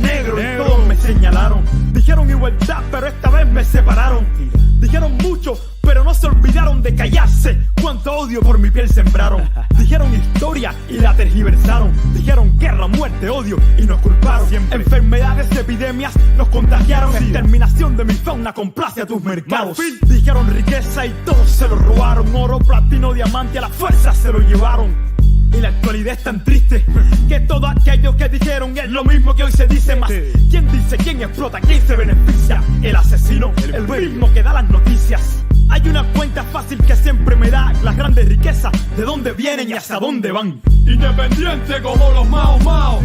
negro y todos me señalaron. Dijeron igualdad, pero esta vez me separaron. Dijeron mucho, pero no se olvidaron de callarse. Cuánto odio por mi piel sembraron. Dijeron historia y la tergiversaron. Dijeron guerra, muerte, odio y nos culparon. Enfermedades, epidemias nos contagiaron. Exterminación de mi fauna complace a tus mercados. Dijeron riqueza y todos se lo robaron. Oro, platino, diamante, a la fuerza se lo llevaron. Y la actualidad es tan triste que todo aquello que dijeron es lo mismo que hoy se dice más. ¿Quién dice, quién explota, quién se beneficia? El asesino, el mismo que da las noticias. Hay una cuenta fácil que siempre me da las grandes riquezas, de dónde vienen y hacia dónde van. Independiente como los Mao Mao,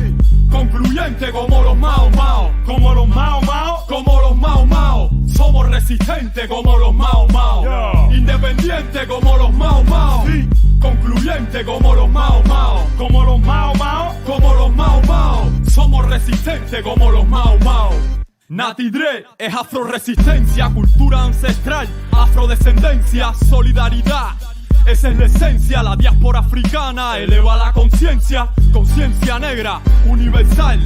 concluyente como los Mao Mao, como los Mao Mao, como los Mao Mao. Somos resistentes como los Mao Mao, independiente como los Mao Mao, concluyente como los Mao Mao, como los Mao Mao, como los Mao Mao. Somos resistentes como los Mao Mao. Nati Dre es afroresistencia, cultura ancestral, afrodescendencia, solidaridad. Esa es la esencia, la diáspora africana eleva la conciencia, conciencia negra, universal,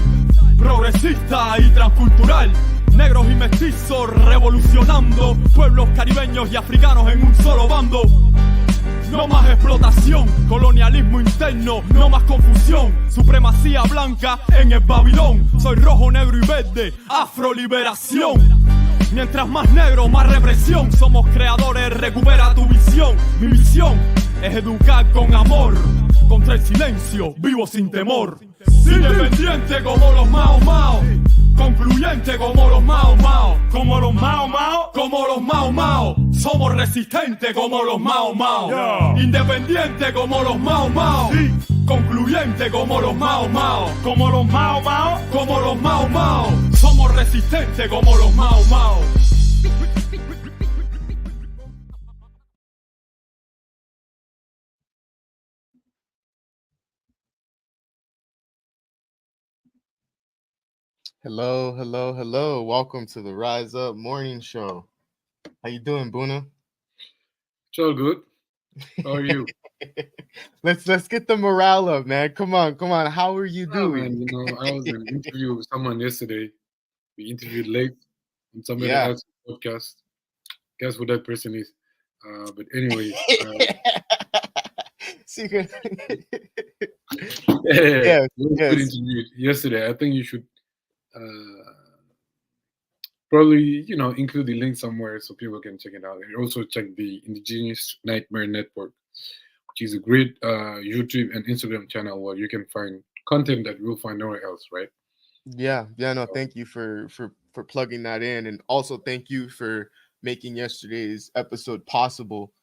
progresista y transcultural. Negros y mestizos revolucionando, pueblos caribeños y africanos en un solo bando. No más explotación, colonialismo interno, no más confusión, supremacía blanca en el Babilón. Soy rojo, negro y verde, afroliberación. Mientras más negro, más represión. Somos creadores, recupera tu visión. Mi misión es educar con amor, contra el silencio, vivo sin temor. Independiente como los Mao Mao, concluyente como los Mao Mao, como los Mao Mao, como los Mao Mao. Somos resistentes como los Mao Mao, independiente como los Mao Mao, concluyente como los Mao Mao, como los Mao Mao, como los Mao Mao. Somos resistentes como los Mao Mao. Hello, hello, hello. Welcome to the Rise Up Morning Show. How you doing, Buna? It's all good. How are you? Let's get the morale up, man. Come on. How are you doing? Man, I was in an interview with someone yesterday. We interviewed late on somebody else's podcast. Guess who that person is? But anyway, Secret. Yes. Interviewed yesterday. I think you should probably include the link somewhere so people can check it out. And also check the Indigenous Nightmare Network, which is a great YouTube and Instagram channel where you can find content that you'll find nowhere else, right? Yeah. No, thank you for plugging that in, and also thank you for making yesterday's episode possible.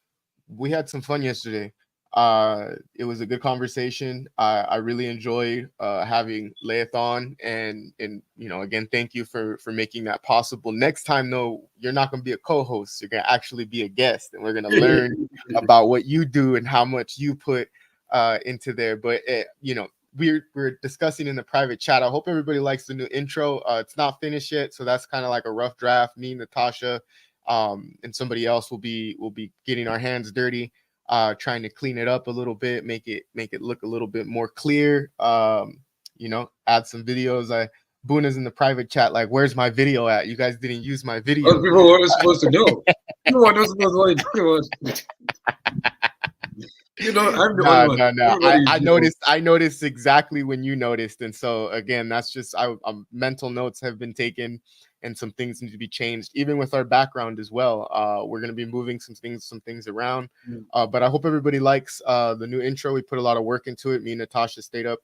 We had some fun yesterday. It was a good conversation. I really enjoyed having Leith on, and again, thank you for making that possible. Next time, though, you're not going to be a co-host. You're going to actually be a guest, and we're going to learn about what you do and how much you put into there. But we're discussing in the private chat. I hope everybody likes the new intro. It's not finished yet, so that's kind of like a rough draft. Me, Natasha, and somebody else will be getting our hands dirty. Trying to clean it up a little bit, make it look a little bit more clear. Add some videos. Buna's in the private chat, like, where's my video at? You guys didn't use my video. Other people weren't supposed to know. People weren't supposed to know. No. I noticed exactly when you noticed, and so again, that's just mental notes have been taken. And some things need to be changed, even with our background as well. We're going to be moving some things around. But I hope everybody likes the new intro. We put a lot of work into it. Me and Natasha stayed up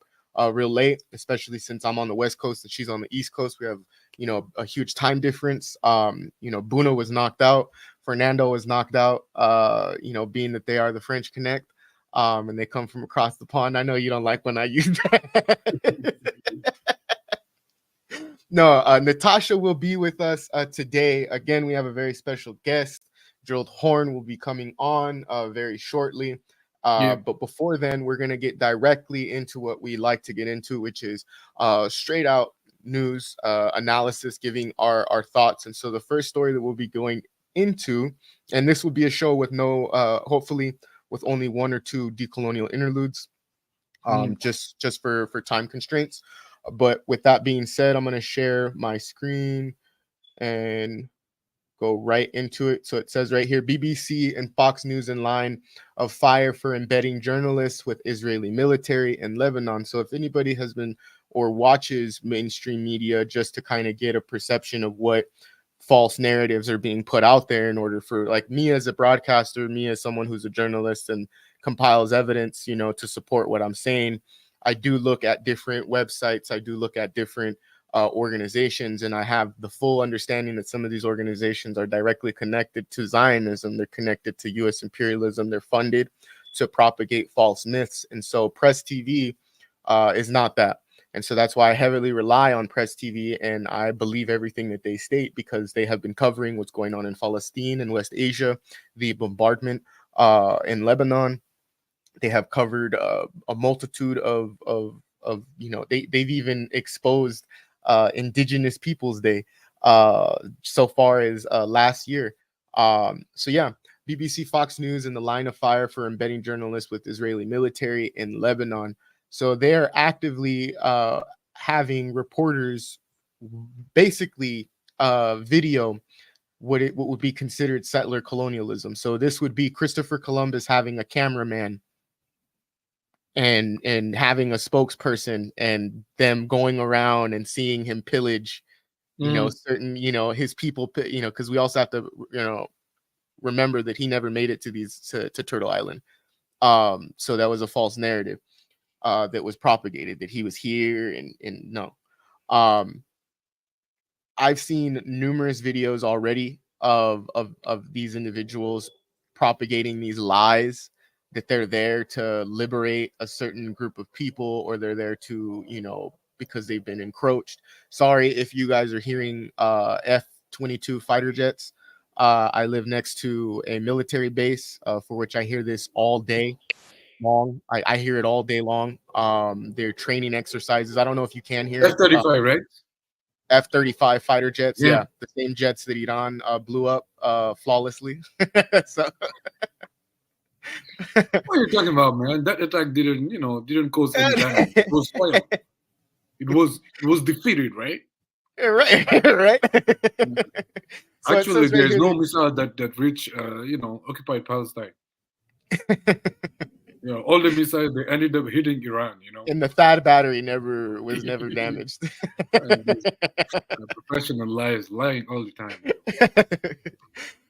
real late, especially since I'm on the West Coast and she's on the East Coast. We have, a huge time difference. Buna was knocked out. Fernando was knocked out, being that they are the French Connect and they come from across the pond. I know you don't like when I use that. No, Natasha will be with us today. Again, we have a very special guest. Gerald Horne will be coming on very shortly. But before then, we're going to get directly into what we like to get into, which is straight out news analysis, giving our thoughts. And so the first story that we'll be going into, and this will be a show with hopefully with only one or two decolonial interludes, just for time constraints. But with that being said, I'm going to share my screen and go right into it. So it says right here, BBC and Fox News in line of fire for embedding journalists with Israeli military in Lebanon. So if anybody has been or watches mainstream media just to kind of get a perception of what false narratives are being put out there in order for, like, me as a broadcaster, me as someone who's a journalist and compiles evidence, you know, to support what I'm saying, I do look at different websites. I do look at different organizations, and I have the full understanding that some of these organizations are directly connected to Zionism. They're connected to U.S. imperialism. They're funded to propagate false myths. And so Press TV is not that. And so that's why I heavily rely on Press TV, and I believe everything that they state because they have been covering what's going on in Palestine and West Asia, the bombardment in Lebanon. They have covered a multitude of you know, they've even exposed Indigenous Peoples Day so far as last year. So yeah, BBC, Fox News in the line of fire for embedding journalists with Israeli military in Lebanon. So they're actively having reporters basically video what would be considered settler colonialism. So this would be Christopher Columbus having a cameraman and having a spokesperson and them going around and seeing him pillage, you know, certain, you know, his people, you know, because we also have to, you know, remember that he never made it to to Turtle Island. So that was a false narrative that was propagated, that he was here, and no. I've seen numerous videos already of these individuals propagating these lies that they're there to liberate a certain group of people, or they're there to, you know, because they've been encroached. Sorry if you guys are hearing F-22 fighter jets. I live next to a military base for which I hear this all day long. I hear it all day long. They're training exercises. I don't know if you can hear it. F-35, right? F-35 fighter jets. Yeah. Yeah, the same jets that Iran blew up flawlessly. So What are you talking about, man? That attack didn't cause any damage. It was spoiled. It was defeated, right? right, right. So actually, there is right no missile that reached occupied Palestine. You know, all the missiles, they ended up hitting Iran, you know. And the THAAD battery was never damaged. Professional liars, lying all the time.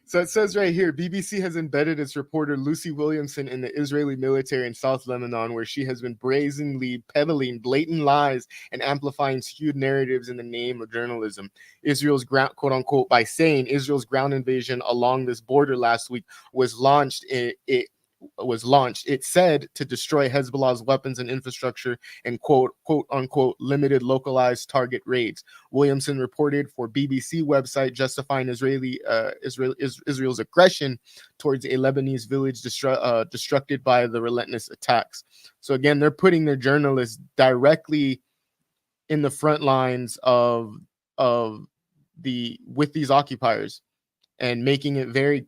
So it says right here, BBC has embedded its reporter Lucy Williamson in the Israeli military in South Lebanon, where she has been brazenly peddling blatant lies and amplifying skewed narratives in the name of journalism. Israel's ground, quote unquote, by saying Israel's ground invasion along this border last week was launched. It said to destroy Hezbollah's weapons and infrastructure and quote unquote limited localized target raids. Williamson reported for BBC website justifying Israel's aggression towards a Lebanese village destructed by the relentless attacks. So again, they're putting their journalists directly in the front lines with these occupiers and making it very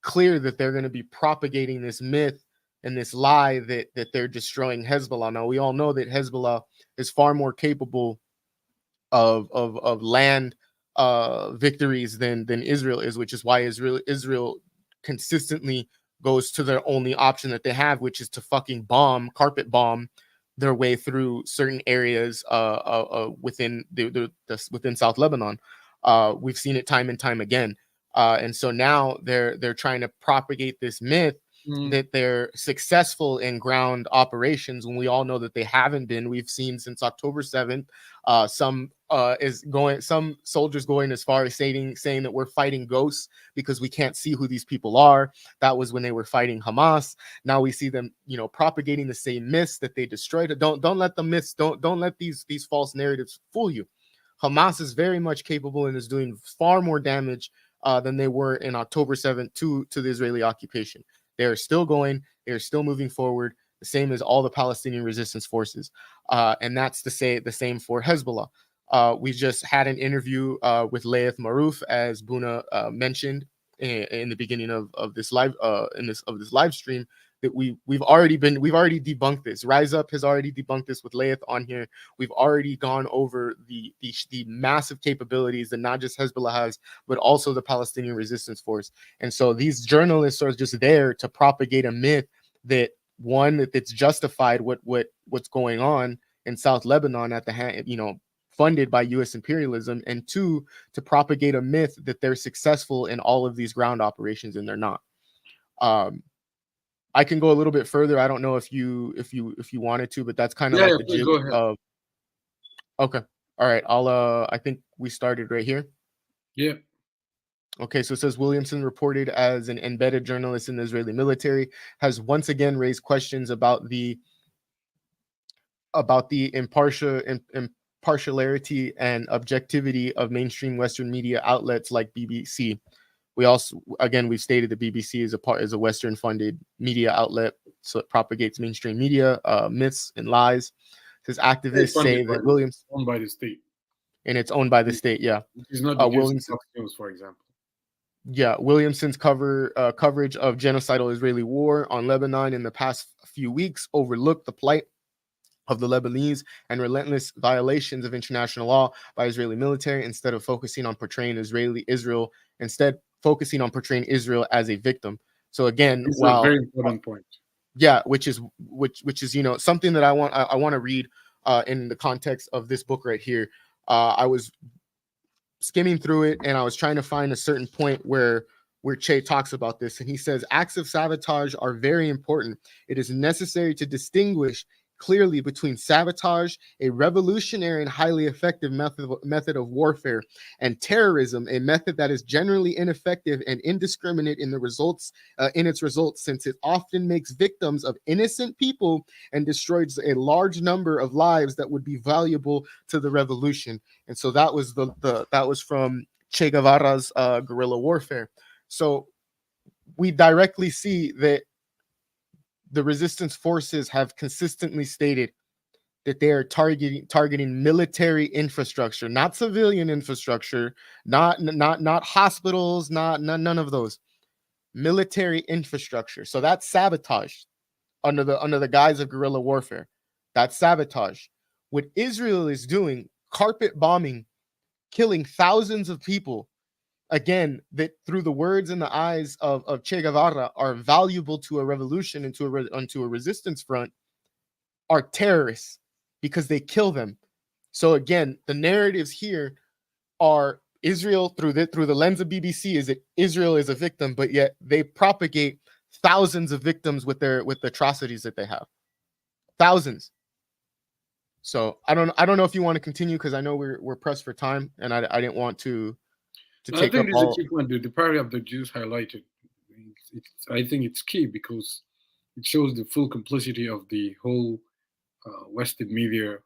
clear that they're going to be propagating this myth and this lie that they're destroying Hezbollah. Now we all know that Hezbollah is far more capable of land victories than Israel is, which is why Israel consistently goes to their only option that they have, which is to fucking carpet bomb their way through certain areas within within South Lebanon. We've seen it time and time again. And so now they're trying to propagate this myth that they're successful in ground operations when we all know that they haven't been. We've seen since October 7th, some soldiers going as far as saying that we're fighting ghosts because we can't see who these people are. That was when they were fighting Hamas. Now we see them, you know, propagating the same myths that they destroyed. Don't let the myths, don't let these false narratives fool you. Hamas is very much capable and is doing far more damage than they were in October 7th to the Israeli occupation. They are still going. They are still moving forward, the same as all the Palestinian resistance forces. And that's to say the same for Hezbollah. We just had an interview with Laith Marouf, as Buna mentioned in the beginning of this live live stream. that we've already debunked this. Rise Up has already debunked this with Laith on here. We've already gone over the massive capabilities that not just Hezbollah has, but also the Palestinian Resistance Force. And so these journalists are just there to propagate a myth that, one, that it's justified what's going on in South Lebanon at the hand, funded by U.S. imperialism, and two, to propagate a myth that they're successful in all of these ground operations, and they're not. I can go a little bit further. I don't know if you wanted to, but that's kind of the gist of. Okay, all right. I think we started right here. Yeah. Okay, so it says Williamson, reported as an embedded journalist in the Israeli military, has once again raised questions about the impartiality and objectivity of mainstream Western media outlets like BBC. We've stated the BBC is a Western funded media outlet, so it propagates mainstream media myths and lies. Says activists say that Williams owned by the state, and it's owned by the state. Yeah, it's not Williamson, for example. Yeah, Williamson's coverage of genocidal Israeli war on Lebanon in the past few weeks overlooked the plight of the Lebanese and relentless violations of international law by Israeli military, instead focusing on portraying Israel as a victim. So again, this is a very important point. Yeah, which is something that I want to read in the context of this book right here. I was skimming through it and I was trying to find a certain point where Che talks about this, and he says acts of sabotage are very important. It is necessary to distinguish clearly between sabotage, a revolutionary and highly effective method of warfare, and terrorism, a method that is generally ineffective and indiscriminate in its results, since it often makes victims of innocent people and destroys a large number of lives that would be valuable to the revolution. And so that was that was from Che Guevara's guerrilla warfare. So we directly see that the resistance forces have consistently stated that they are targeting military infrastructure, not civilian infrastructure, not hospitals, none of those. Military infrastructure. So that's sabotage under the guise of guerrilla warfare. That's sabotage. What Israel is doing, carpet bombing, killing thousands of people, again, that through the words and the eyes of Che Guevara are valuable to a revolution and to a resistance front, are terrorists because they kill them. So again, the narratives here are Israel through the lens of BBC is that Israel is a victim, but yet they propagate thousands of victims with the atrocities that they have. Thousands. So I don't know if you want to continue, because I know we're pressed for time, and I didn't want to take up all. I think the party of the Jews highlighted. I think it's key because it shows the full complicity of the whole Western media,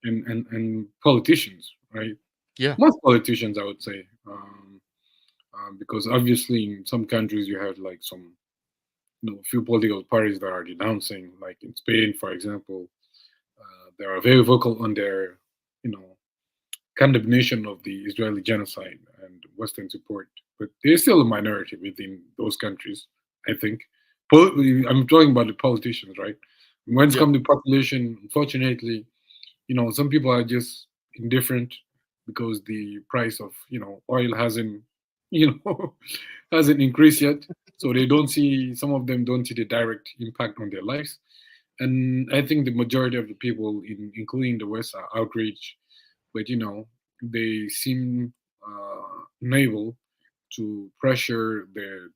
and politicians, right? Yeah, most politicians, I would say, because obviously in some countries you have like some, few political parties that are denouncing, like in Spain, for example, they are very vocal on their, condemnation of the Israeli genocide and Western support, but there's still a minority within those countries, I think. I'm talking about the politicians, right? When it comes to population, unfortunately, some people are just indifferent because the price of, oil hasn't increased yet. So some of them don't see the direct impact on their lives. And I think the majority of the people, including the West, are outraged. But, they seem unable to pressure their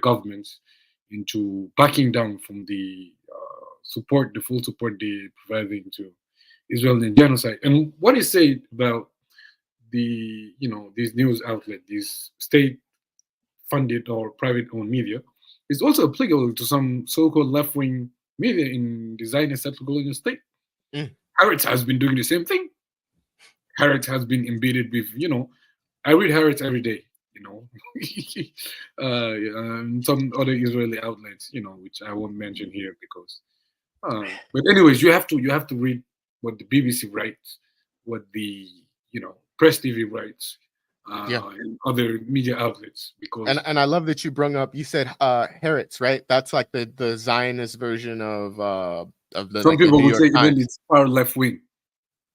governments into backing down from the full support they're providing to Israeli genocide. And what is said about these news outlets, these state-funded or private-owned media, is also applicable to some so-called left-wing media in the Zionist settler state. Haaretz has been doing the same thing. Haaretz has been embedded with, I read Haaretz every day, some other Israeli outlets, which I won't mention here because. But anyways, you have to read what the BBC writes, what the Press TV writes, and other media outlets. Because and I love that you brought up. You said Haaretz, right? That's like the Zionist version of the some like the people New would York say even Times. it's far left wing,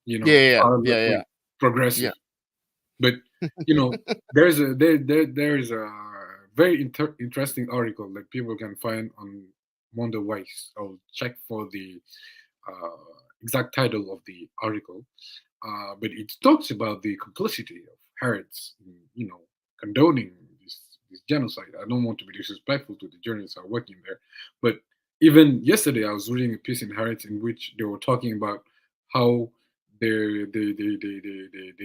far left wing, progressive. Yeah. But there's a very interesting article that people can find on Mondo Weiss. I'll check for the exact title of the article, but it talks about the complicity of Haaretz, condoning this genocide. I don't want to be disrespectful to the journalists who are working there, but even yesterday I was reading a piece in Haaretz in which they were talking about how they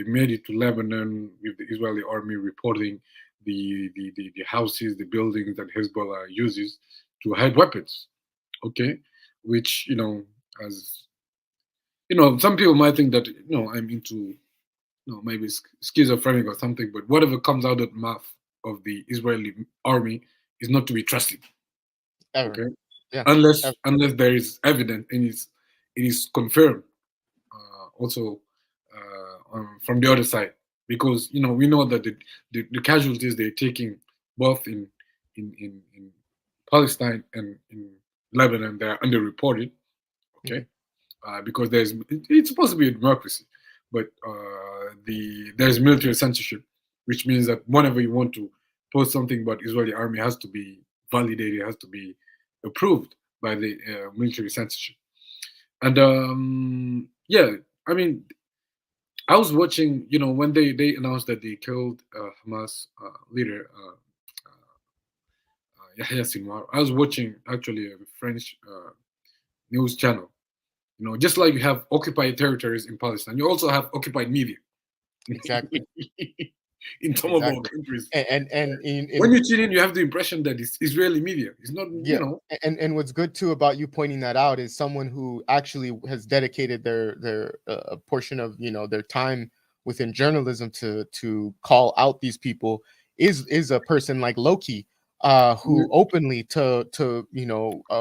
made it to Lebanon with the Israeli army reporting the houses, the buildings that Hezbollah uses to hide weapons. Okay, which as some people might think that I'm into maybe schizophrenic or something, but whatever comes out of the mouth of the Israeli army is not to be trusted. Ever. Okay, Yeah. unless there is evidence and it is confirmed. Also from the other side, because we know that the casualties they're taking both in Palestine and in Lebanon, they're underreported. Okay, because it's supposed to be a democracy, but there's military censorship, which means that whenever you want to post something about Israeli army, it has to be validated, it has to be approved by the military censorship. And I mean, I was watching, when they announced that they killed Hamas leader Yahya Sinwar. I was watching actually a French news channel. Just like you have occupied territories in Palestine, you also have occupied media. Exactly. In some of our countries, and when you tune in, you have the impression that it's Israeli media. It's not, And what's good too about you pointing that out is someone who actually has dedicated their a portion of their time within journalism to call out these people is a person like Loki, who openly to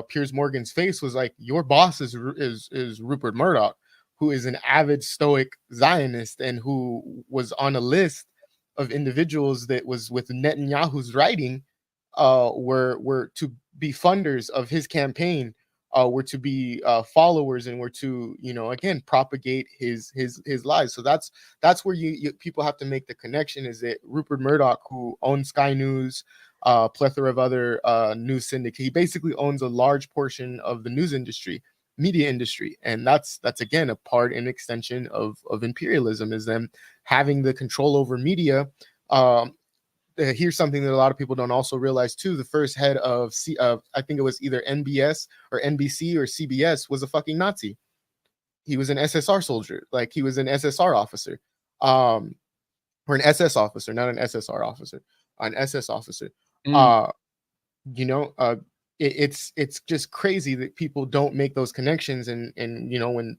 Piers Morgan's face was like, your boss is Rupert Murdoch, who is an avid stoic Zionist and who was on a list of individuals that was with Netanyahu's writing, were to be funders of his campaign, were to be followers, and were to again propagate his lies. So that's where you people have to make the connection, is that Rupert Murdoch, who owns Sky News, plethora of other news syndicate, he basically owns a large portion of the news industry, media industry, and that's again a part and extension of imperialism, is them having the control over media. Here's something that a lot of people don't also realize too: the first head of I think it was either NBS or NBC or CBS was a fucking Nazi. He was an SSR soldier, like he was an SSR officer, or an SS officer, not an SSR officer, an SS officer. It's just crazy that people don't make those connections, and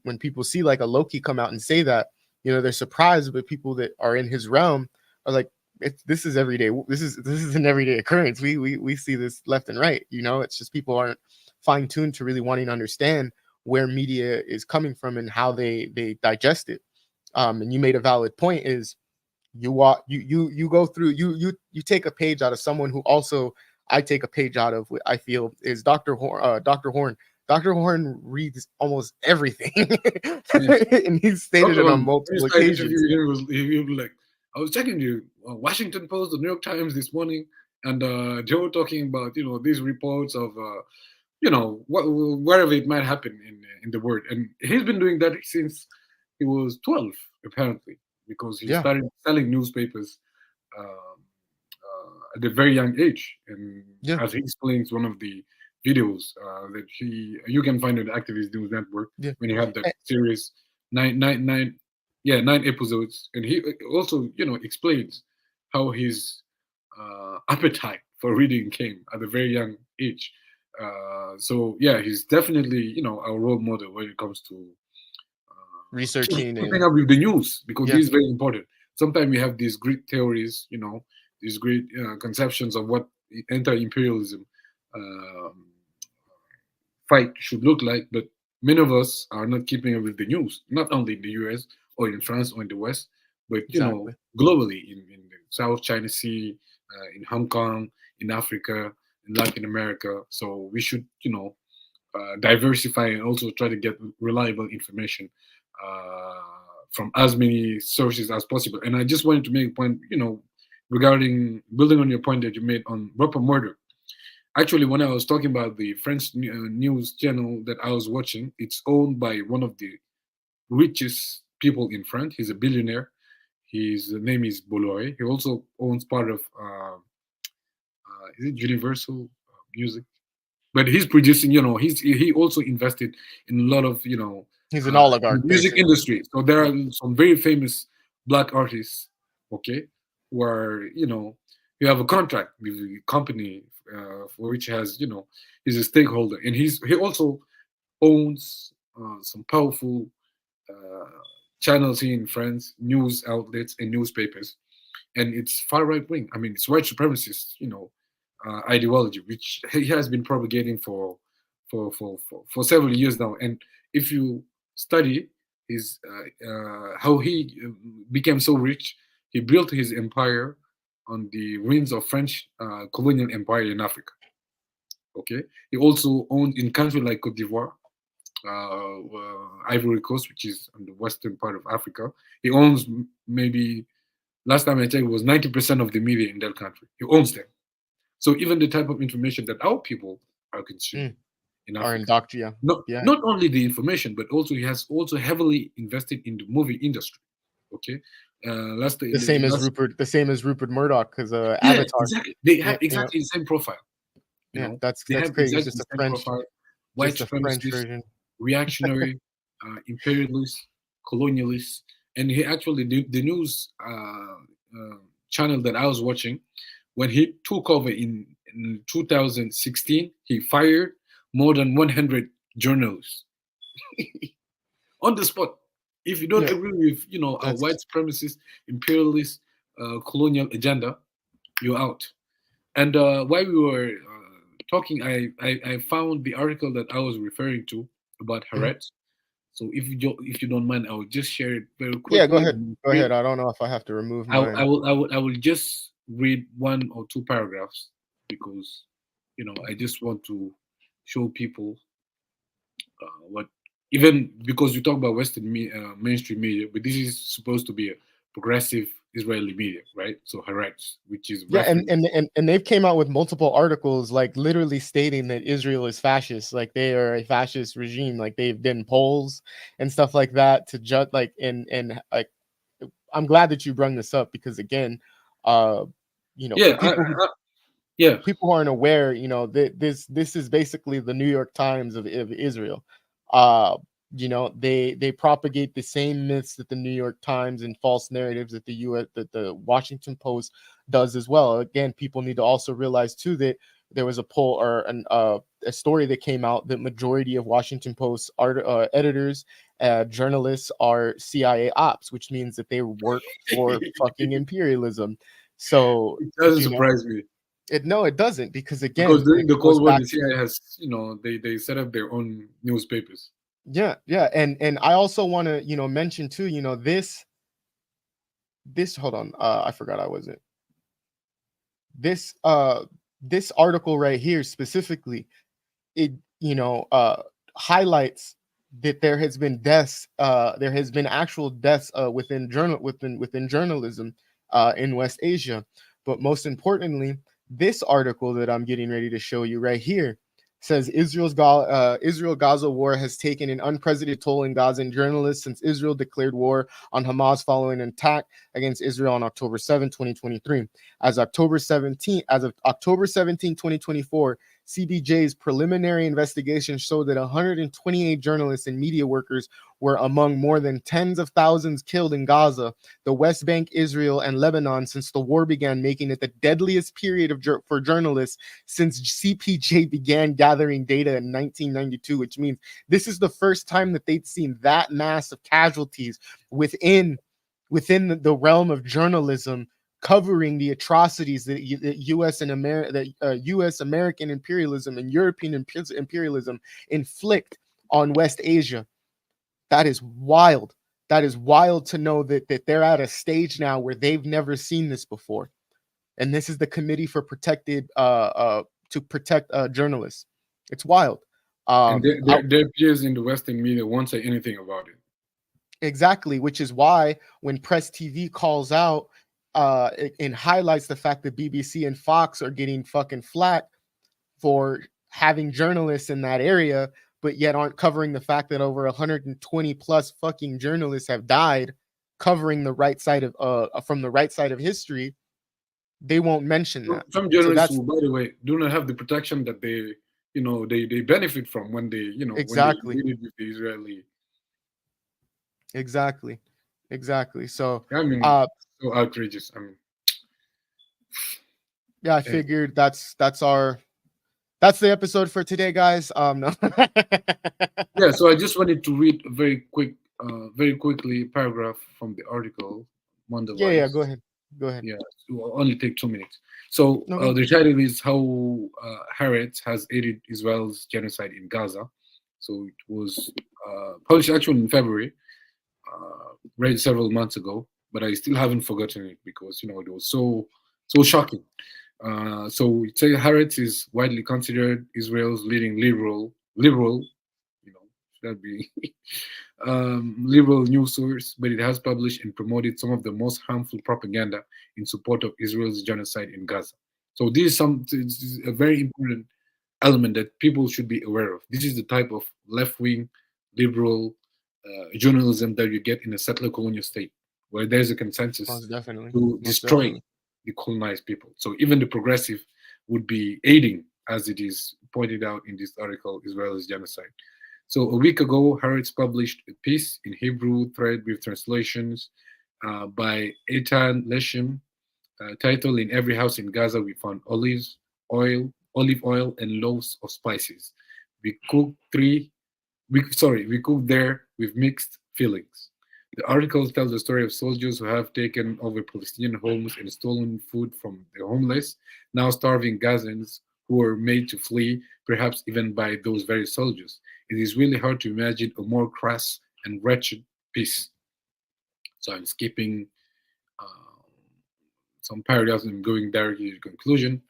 when people see like a Loki come out and say that, they're surprised, but people that are in his realm are like, this is everyday. This is an everyday occurrence. We see this left and right. It's just people aren't fine tuned to really wanting to understand where media is coming from and how they digest it. And you made a valid point. Is you go through, you take a page out of someone who also I take a page out of. What I feel is Dr. Horne. Dr. Horne reads almost everything, and he's stated it on multiple occasions. He was like, I was checking the Washington Post, the New York Times this morning, and they were talking about these reports of wherever it might happen in the world, and he's been doing that since he was 12, apparently, because he started selling newspapers at a very young age, and as he explains one of the videos that you can find on the Activist News Network, when he had that series 9 episodes, and he also explains how his appetite for reading came at a very young age. So he's definitely our role model when it comes to researching and keeping up with the news, because this is very important. Sometimes we have these great theories, these great conceptions of what anti-imperialism fight should look like, but many of us are not keeping up with the news, not only in the US or in France or in the West, but Exactly. globally in the South China Sea, in Hong Kong, in Africa, in Latin America. So we should diversify and also try to get reliable information from as many sources as possible. And I just wanted to make a point, regarding building on your point that you made on Rupert Murdoch. Actually, when I was talking about the French news channel that I was watching, it's owned by one of the richest people in France. He's a billionaire. His name is Bolloré. He also owns part of is it Universal Music? But he's producing. He also invested in a lot of He's an oligarch, music basically. industry. So there are some very famous black artists. Okay, where you have a contract with the company for which he's a stakeholder, and he also owns some powerful channels here in France, news outlets and newspapers, and it's far right wing. I mean, it's white supremacist, ideology, which he has been propagating for several years now. And if you study his how he became so rich, he built his empire on the ruins of French colonial empire in Africa. Okay, he also owned in countries like Cote d'Ivoire, Ivory Coast, which is on the western part of Africa. He owns maybe last time I checked it was 90% of the media in that country. He owns them. So even the type of information that our people are consuming in Are Africa, indoctrinated. Yeah. not only the information, but also he has also heavily invested in the movie industry. Okay, The same as Rupert Murdoch, because yeah, Avatar. exactly. They have Yeah, exactly the same profile. that's They have crazy. It's exactly just the a same French, profile. White just a French supremacist, version. reactionary, imperialist, colonialist, and he actually the news channel that I was watching when he took over in 2016, he fired more than 100 journalists on the spot. If you don't Yeah. agree with a That's white supremacist, imperialist, colonial agenda, you're out. And while we were talking, I found the article that I was referring to about Haaretz. So if you don't mind, I will just share it very yeah. Go quickly. ahead. Go ahead. I don't know if I have to remove mine. I will just read one or two paragraphs because I just want to show people what, even because you talk about Western mainstream media, but this is supposed to be a progressive Israeli media, right? So Haaretz, which is Yeah, reference. and they've came out with multiple articles, like literally stating that Israel is fascist, like they are a fascist regime, like they've done polls and stuff like that to judge, like, and like, I'm glad that you brought this up because again, Yeah, yeah, people who aren't aware, this is basically the New York Times of Israel. They propagate the same myths that the New York Times and false narratives that the Washington Post does as well. Again, people need to also realize too that there was a poll or a story that came out that majority of Washington Post editors, journalists are CIA ops, which means that they work for fucking imperialism. So it doesn't surprise me no, it doesn't, because again, because during it the goes Cold War, back the CIA has they set up their own newspapers. yeah, and I also want to mention too, this hold on, I forgot I wasn't this article right here specifically, it highlights that there has been deaths, there has been actual deaths within journalism in West Asia. But most importantly, this article that I'm getting ready to show you right here says Israel-Gaza war has taken an unprecedented toll in Gazan journalists since Israel declared war on Hamas following an attack against Israel on October 7, 2023. As of October 17, 2024, CBJ's preliminary investigation showed that 128 journalists and media workers were among more than tens of thousands killed in Gaza, the West Bank, Israel, and Lebanon since the war began, making it the deadliest period for journalists since CPJ began gathering data in 1992, which means this is the first time that they'd seen that mass of casualties within the realm of journalism, covering the atrocities that U.S. American imperialism and European imperialism inflict on West Asia. That is wild. that is wild to know that they're at a stage now where they've never seen this before. And this is the Committee for Protected to protect journalists. It's wild. And their peers in the Western media won't say anything about it. Exactly, which is why when Press TV calls out and highlights the fact that BBC and Fox are getting fucking flack for having journalists in that area, but yet aren't covering the fact that over 120 plus fucking journalists have died covering the right side of from the right side of history, they won't mention that. Some journalists who, by the way, do not have the protection that they, they benefit from when they, exactly when they deal with the Israeli. Exactly. So I mean, so outrageous. I mean, yeah, I figured that's the episode for today, guys. No. Yeah, so I just wanted to read a very quickly paragraph from the article. Yeah, go ahead. Yeah, it will only take 2 minutes. So the title is How Haaretz Has Aided Israel's Genocide in Gaza. So it was published actually in February, read several months ago, but I still haven't forgotten it because it was so shocking. So it says Haaretz is widely considered Israel's leading liberal, should that be liberal news source, but it has published and promoted some of the most harmful propaganda in support of Israel's genocide in Gaza. So this is a very important element that people should be aware of. This is the type of left-wing liberal journalism that you get in a settler colonial state, where there's a consensus to destroy the colonized people. So even the progressive would be aiding, as it is pointed out in this article, Israel's genocide. So a week ago, Haaretz published a piece in Hebrew thread with translations by Eitan Leshem, titled "In Every House in Gaza We Found Olive Oil, and Loaves of Spices. We cooked there with mixed feelings." The article tells the story of soldiers who have taken over Palestinian homes and stolen food from the homeless, now starving Gazans who were made to flee, perhaps even by those very soldiers. It is really hard to imagine a more crass and wretched piece. So I'm skipping some paragraphs and going directly to the conclusion.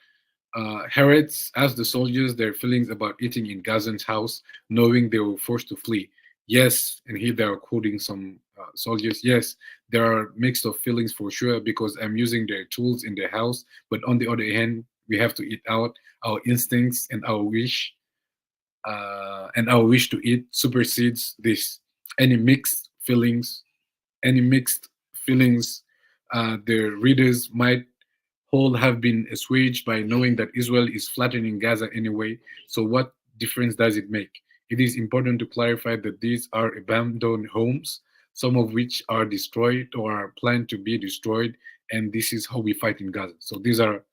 Haaretz asked the soldiers their feelings about eating in Gazan's house, knowing they were forced to flee. Yes, and here they are quoting some soldiers. Yes, there are mixed of feelings for sure because I'm using their tools in their house, but on the other hand, we have to eat out. Our instincts and our wish to eat supersedes this. Any mixed feelings the readers might hold have been assuaged by knowing that Israel is flattening Gaza anyway. So what difference does it make? It is important to clarify that these are abandoned homes, some of which are destroyed or are planned to be destroyed, and this is how we fight in Gaza. So these are,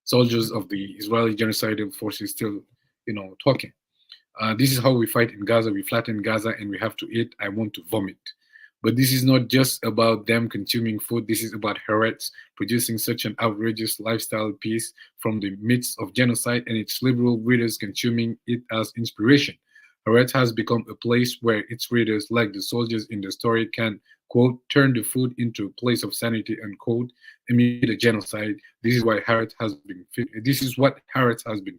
soldiers of the Israeli genocidal forces still, talking. This is how we fight in Gaza. We flatten Gaza and we have to eat. I want to vomit. But this is not just about them consuming food. This is about Haaretz producing such an outrageous lifestyle piece from the midst of genocide and its liberal readers consuming it as inspiration. Haaretz has become a place where its readers, like the soldiers in the story, can, quote, turn the food into a place of sanity, unquote, amid a genocide. This is what Haaretz has been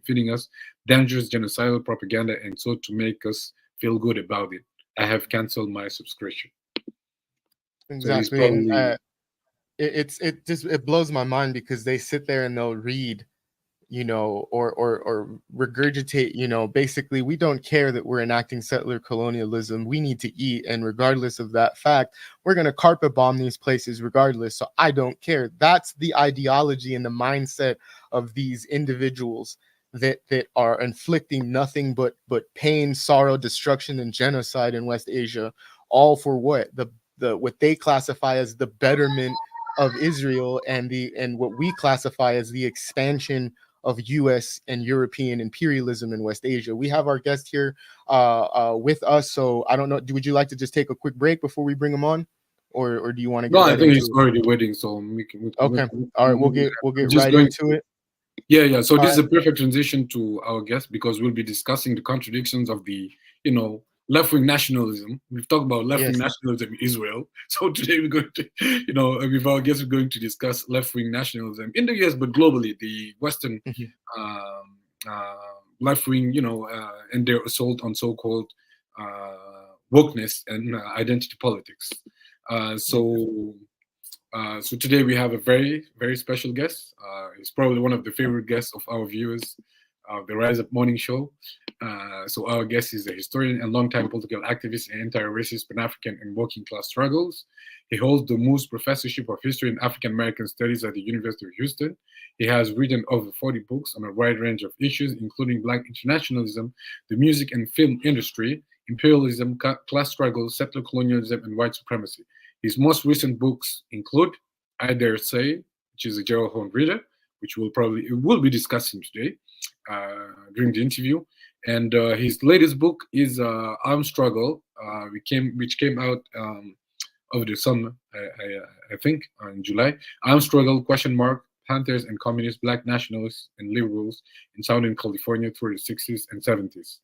feeding us, dangerous genocidal propaganda, and so to make us feel good about it, I have canceled my subscription. Exactly. So it blows my mind because they sit there and they'll read, or regurgitate, basically we don't care that we're enacting settler colonialism. We need to eat, and regardless of that fact, we're going to carpet bomb these places regardless. So I don't care. That's the ideology and the mindset of these individuals that are inflicting nothing but pain, sorrow, destruction, and genocide in West Asia, all for what? What they classify as the betterment of Israel and what we classify as the expansion of U.S. and European imperialism in West Asia. We have our guest here with us, so I don't know. Would you like to just take a quick break before we bring him on, or do you want to? No, I think he's already waiting, so we can. Okay, all right, we'll get right into it. Yeah. So this is a perfect transition to our guest because we'll be discussing the contradictions of the left-wing nationalism. We've talked about left-wing Yes. nationalism in Israel. So today we're going to, with our guests, we're going to discuss left-wing nationalism in the US, but globally, the Western left-wing, and their assault on so-called wokeness and identity politics. So today we have a very, very special guest. He's probably one of the favorite guests of our viewers of the Rise Up Morning Show. So our guest is a historian and longtime political activist in anti-racist, Pan-African, and working class struggles. He holds the Moose Professorship of History and African American Studies at the University of Houston. He has written over 40 books on a wide range of issues, including Black internationalism, the music and film industry, imperialism, class struggles, settler colonialism, and white supremacy. His most recent books include I Dare Say, which is a Gerald Horne reader, which we'll be discussing today during the interview. And his latest book is Armed Struggle, which came out over the summer, I think, in July. Armed Struggle, ? Panthers and Communists, Black Nationalists and Liberals in Southern California through the 60s and 70s.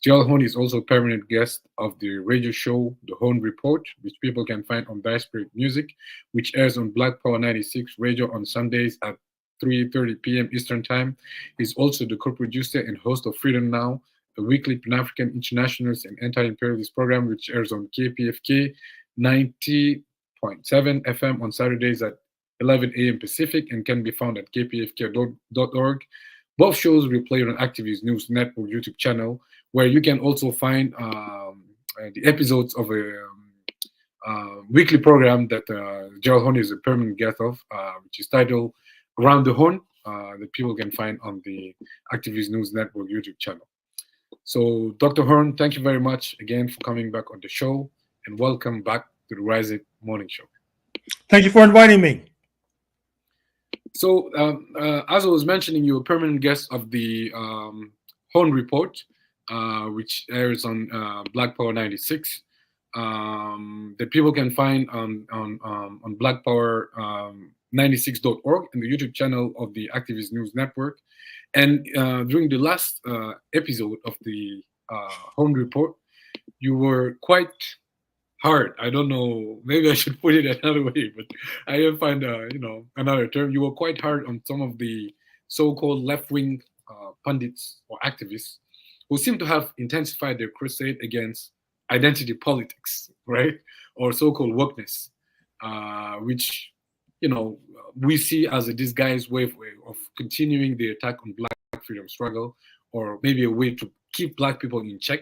Gerald Horne is also a permanent guest of the radio show The Horne Report, which people can find on Diasporic Music, which airs on Black Power 96 radio on Sundays at 3:30 p.m. Eastern Time. He's also the co-producer and host of Freedom Now, a weekly Pan-African internationalist and anti-imperialist program which airs on KPFK 90.7 FM on Saturdays at 11 a.m. Pacific and can be found at kpfk.org. Both shows will play on Activist News Network YouTube channel, where you can also find the episodes of a weekly program that Gerald Horne is a permanent guest of, which is titled Around the Horn, that people can find on the Activist News Network YouTube channel. So, Dr. Horne, thank you very much again for coming back on the show, and welcome back to the Rise Up Morning Show. Thank you for inviting me. So, as I was mentioning, you're a permanent guest of the Horne Report, which airs on Black Power 96, that people can find on Black Power 96.org and the YouTube channel of the Activist News Network. And during the last episode of the Horne Report, you were quite hard. I don't know, maybe I should put it another way, but I didn't find another term. You were quite hard on some of the so-called left-wing pundits or activists who seem to have intensified their crusade against identity politics, right? Or so-called wokeness, which, we see as a disguised way of continuing the attack on Black freedom struggle, or maybe a way to keep Black people in check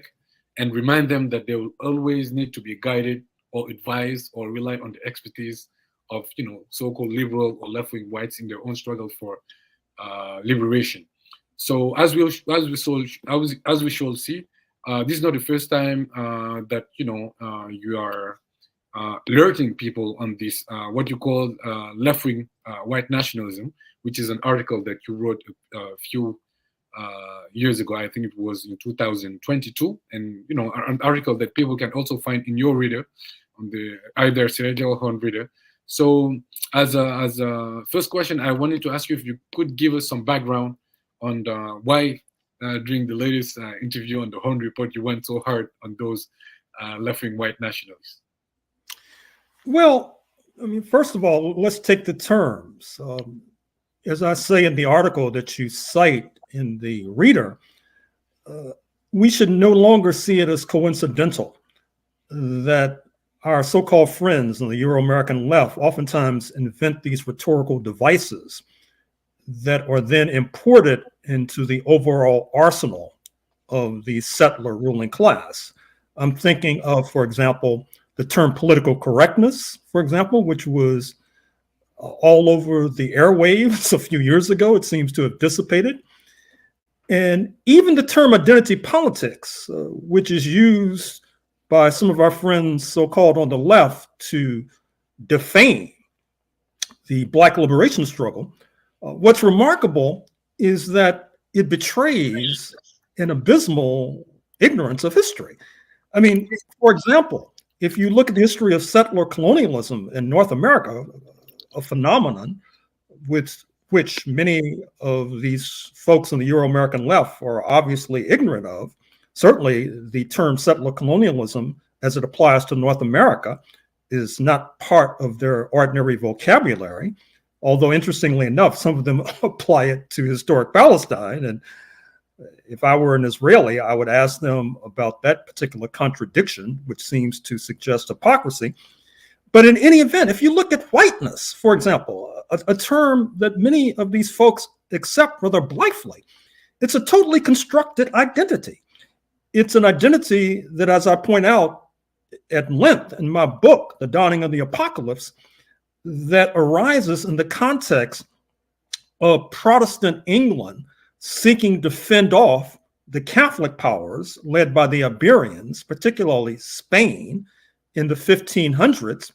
and remind them that they will always need to be guided or advised or rely on the expertise of, so-called liberal or left-wing whites in their own struggle for liberation. So as we shall see, this is not the first time that you are alerting people on this what you call left-wing white nationalism, which is an article that you wrote a few years ago. I think it was in 2022, and an article that people can also find in your reader on the either Gerald Horne reader. So as a first question, I wanted to ask you if you could give us some background on why during the latest interview on the Horne Report you went so hard on those left-wing white nationalists. Well, first of all, let's take the terms. As I say in the article that you cite in the reader, we should no longer see it as coincidental that our so-called friends on the Euro-American left oftentimes invent these rhetorical devices that are then imported into the overall arsenal of the settler ruling class. I'm thinking of, for example, the term political correctness, for example, which was all over the airwaves a few years ago. It seems to have dissipated. And even the term identity politics, which is used by some of our friends so-called on the left to defame the Black liberation struggle. What's remarkable is that it betrays an abysmal ignorance of history. For example, if you look at the history of settler colonialism in North America, a phenomenon with which many of these folks on the Euro-American left are obviously ignorant of, certainly the term settler colonialism, as it applies to North America, is not part of their ordinary vocabulary. Although, interestingly enough, some of them apply it to historic Palestine. And if I were an Israeli, I would ask them about that particular contradiction, which seems to suggest hypocrisy. But in any event, if you look at whiteness, for example, a term that many of these folks accept rather blithely, it's a totally constructed identity. It's an identity that, as I point out at length in my book, The Dawning of the Apocalypse, that arises in the context of Protestant England seeking to fend off the Catholic powers led by the Iberians, particularly Spain, in the 1500s.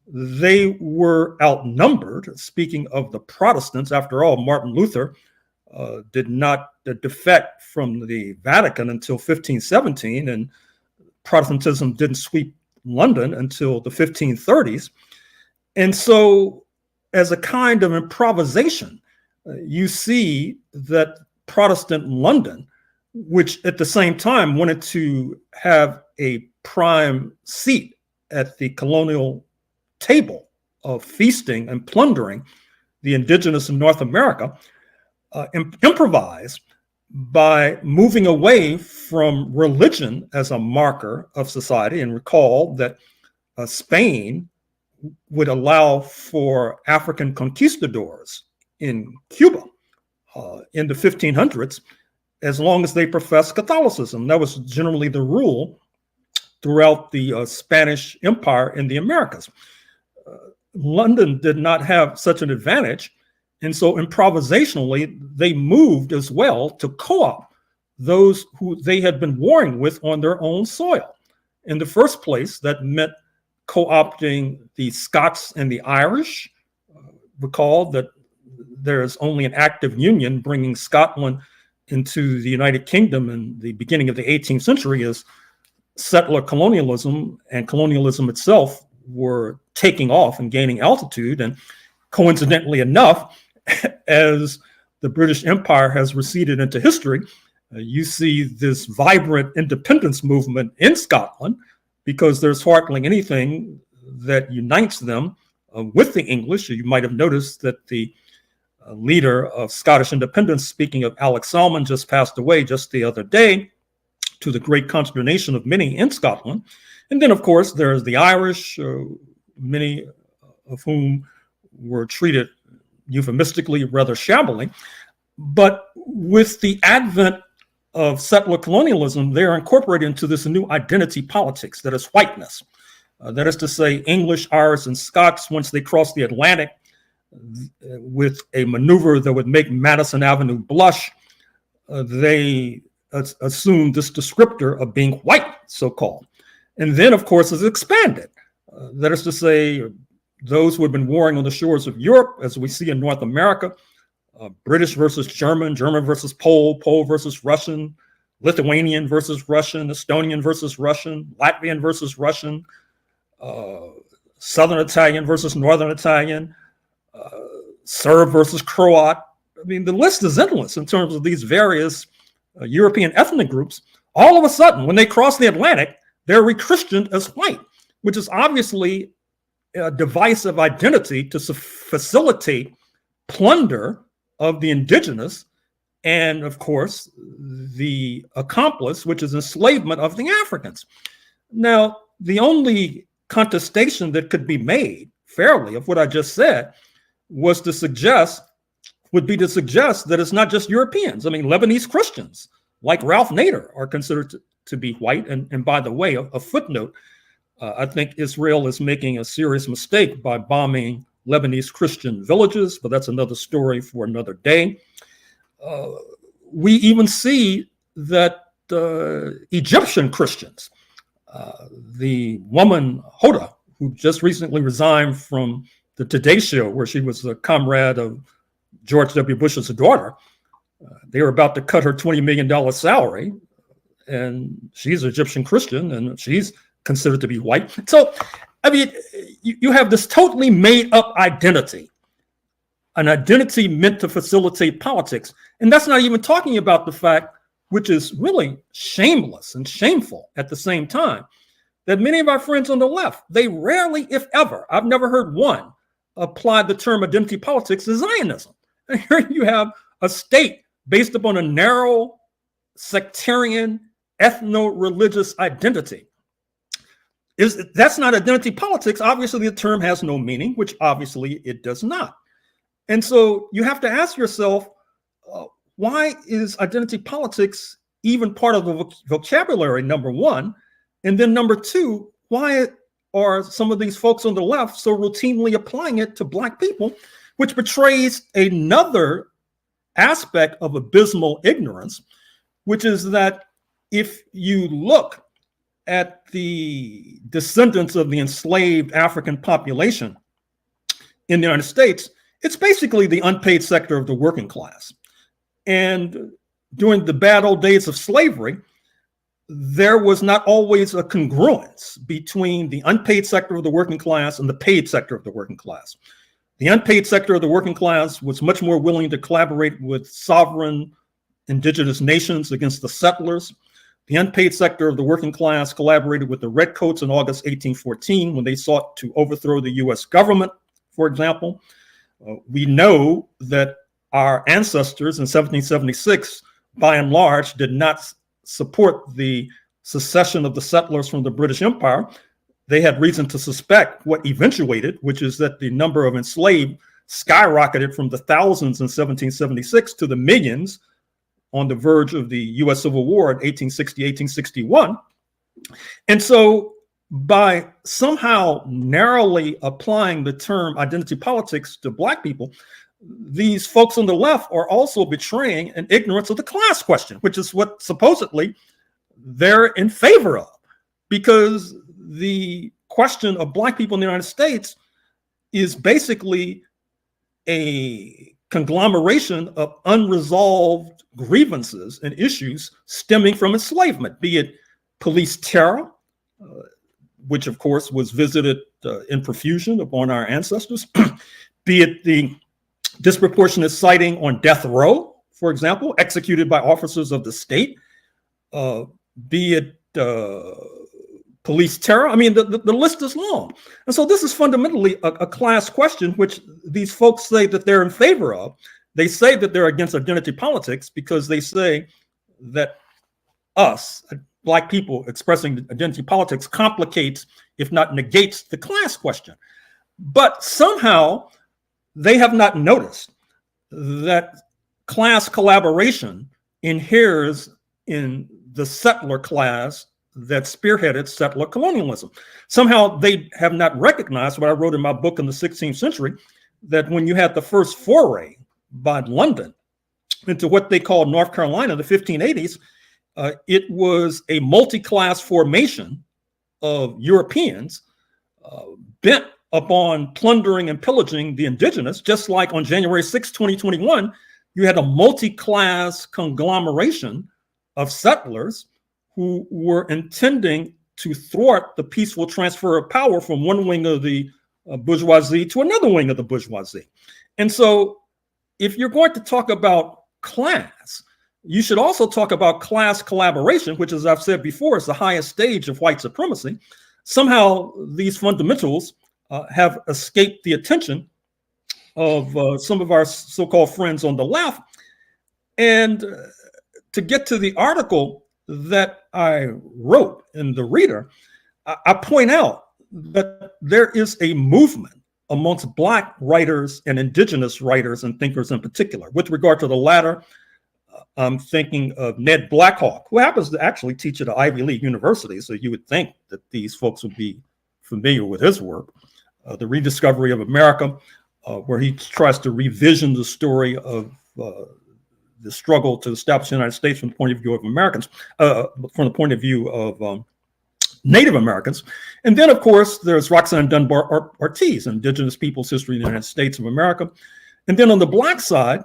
They were outnumbered. Speaking of the Protestants, after all, Martin Luther did not defect from the Vatican until 1517, and Protestantism didn't sweep London until the 1530s. And so, as a kind of improvisation, you see that Protestant London, which at the same time wanted to have a prime seat at the colonial table of feasting and plundering the indigenous in North America, improvised by moving away from religion as a marker of society. And recall that Spain would allow for African conquistadors in Cuba in the 1500s, as long as they professed Catholicism. That was generally the rule throughout the Spanish Empire in the Americas. London did not have such an advantage, and so improvisationally, they moved as well to co-opt those who they had been warring with on their own soil. In the first place, that meant co-opting the Scots and the Irish. Recall that there is only an active union bringing Scotland into the United Kingdom in the beginning of the 18th century as settler colonialism and colonialism itself were taking off and gaining altitude. And coincidentally enough, as the British Empire has receded into history, you see this vibrant independence movement in Scotland, because there's hardly anything that unites them with the English. You might have noticed that the leader of Scottish independence, speaking of Alex Salmond, just passed away just the other day, to the great consternation of many in Scotland. And then, of course, there's the Irish, many of whom were treated euphemistically rather shabbily. But with the advent of settler colonialism, they're incorporated into this new identity politics that is whiteness. That is to say, English, Irish, and Scots, once they cross the Atlantic with a maneuver that would make Madison Avenue blush, they assumed this descriptor of being white, so-called. And then, of course, it's expanded. That is to say, those who had been warring on the shores of Europe, as we see in North America, British versus German, German versus Pole, Pole versus Russian, Lithuanian versus Russian, Estonian versus Russian, Latvian versus Russian, Southern Italian versus Northern Italian, Serb versus Croat. I mean, the list is endless in terms of these various European ethnic groups. All of a sudden, when they cross the Atlantic, they're rechristened as white, which is obviously a device of identity to facilitate plunder of the indigenous, and of course, the accomplice, which is enslavement of the Africans. Now, the only contestation that could be made fairly of what I just said would be to suggest that it's not just Europeans. I mean, Lebanese Christians, like Ralph Nader, are considered to be white. And by the way, a footnote, I think Israel is making a serious mistake by bombing Lebanese Christian villages, but that's another story for another day. We even see that Egyptian Christians, the woman Hoda, who just recently resigned from the Today Show, where she was a comrade of George W. Bush's daughter, they were about to cut her $20 million salary, and she's an Egyptian Christian, and she's considered to be white. So, I mean, you have this totally made up identity, an identity meant to facilitate politics. And that's not even talking about the fact which is really shameless and shameful at the same time, that many of our friends on the left, they rarely, if ever, I've never heard one, apply the term identity politics to Zionism. And here you have a state based upon a narrow sectarian ethno-religious identity. That's not identity politics. Obviously, the term has no meaning, which obviously it does not. And so you have to ask yourself, why is identity politics even part of the vocabulary, number one? And then number two, why are some of these folks on the left so routinely applying it to Black people, which betrays another aspect of abysmal ignorance, which is that if you look at the descendants of the enslaved African population in the United States, it's basically the unpaid sector of the working class. And during the bad old days of slavery, there was not always a congruence between the unpaid sector of the working class and the paid sector of the working class. The unpaid sector of the working class was much more willing to collaborate with sovereign indigenous nations against the settlers. The unpaid sector of the working class collaborated with the Redcoats in August 1814 when they sought to overthrow the US government, for example. We know that our ancestors in 1776, by and large, did not support the secession of the settlers from the British Empire. They had reason to suspect what eventuated, which is that the number of enslaved skyrocketed from the thousands in 1776 to the millions on the verge of the US Civil War in 1860, 1861. And so by somehow narrowly applying the term identity politics to Black people, these folks on the left are also betraying an ignorance of the class question, which is what supposedly they're in favor of, because the question of Black people in the United States is basically a conglomeration of unresolved grievances and issues stemming from enslavement, be it police terror, which of course was visited in profusion upon our ancestors, be it the disproportionate sighting on death row, for example, executed by officers of the state, be it police terror. I mean, the list is long. And so this is fundamentally a class question, which these folks say that they're in favor of. They say that they're against identity politics because they say that us, Black people expressing identity politics, complicates, if not negates, the class question. But somehow they have not noticed that class collaboration inheres in the settler class that spearheaded settler colonialism. Somehow they have not recognized what I wrote in my book in the 16th century, that when you had the first foray by London into what they called North Carolina in the 1580s, it was a multi-class formation of Europeans bent upon plundering and pillaging the indigenous, just like on January 6, 2021, you had a multi-class conglomeration of settlers who were intending to thwart the peaceful transfer of power from one wing of the bourgeoisie to another wing of the bourgeoisie. And so if you're going to talk about class, you should also talk about class collaboration, which, as I've said before, is the highest stage of white supremacy. Somehow these fundamentals have escaped the attention of some of our so-called friends on the left. And to get to the article that I wrote in The Reader, I point out that there is a movement amongst Black writers and indigenous writers and thinkers in particular. With regard to the latter, I'm thinking of Ned Blackhawk, who happens to actually teach at an Ivy League university, so you would think that these folks would be familiar with his work. The Rediscovery of America, where he tries to revision the story of the struggle to establish the United States from the point of view of Americans, from the point of view of Native Americans. And then, of course, there's Roxanne Dunbar Ortiz, Indigenous Peoples' History in the United States of America. And then on the Black side,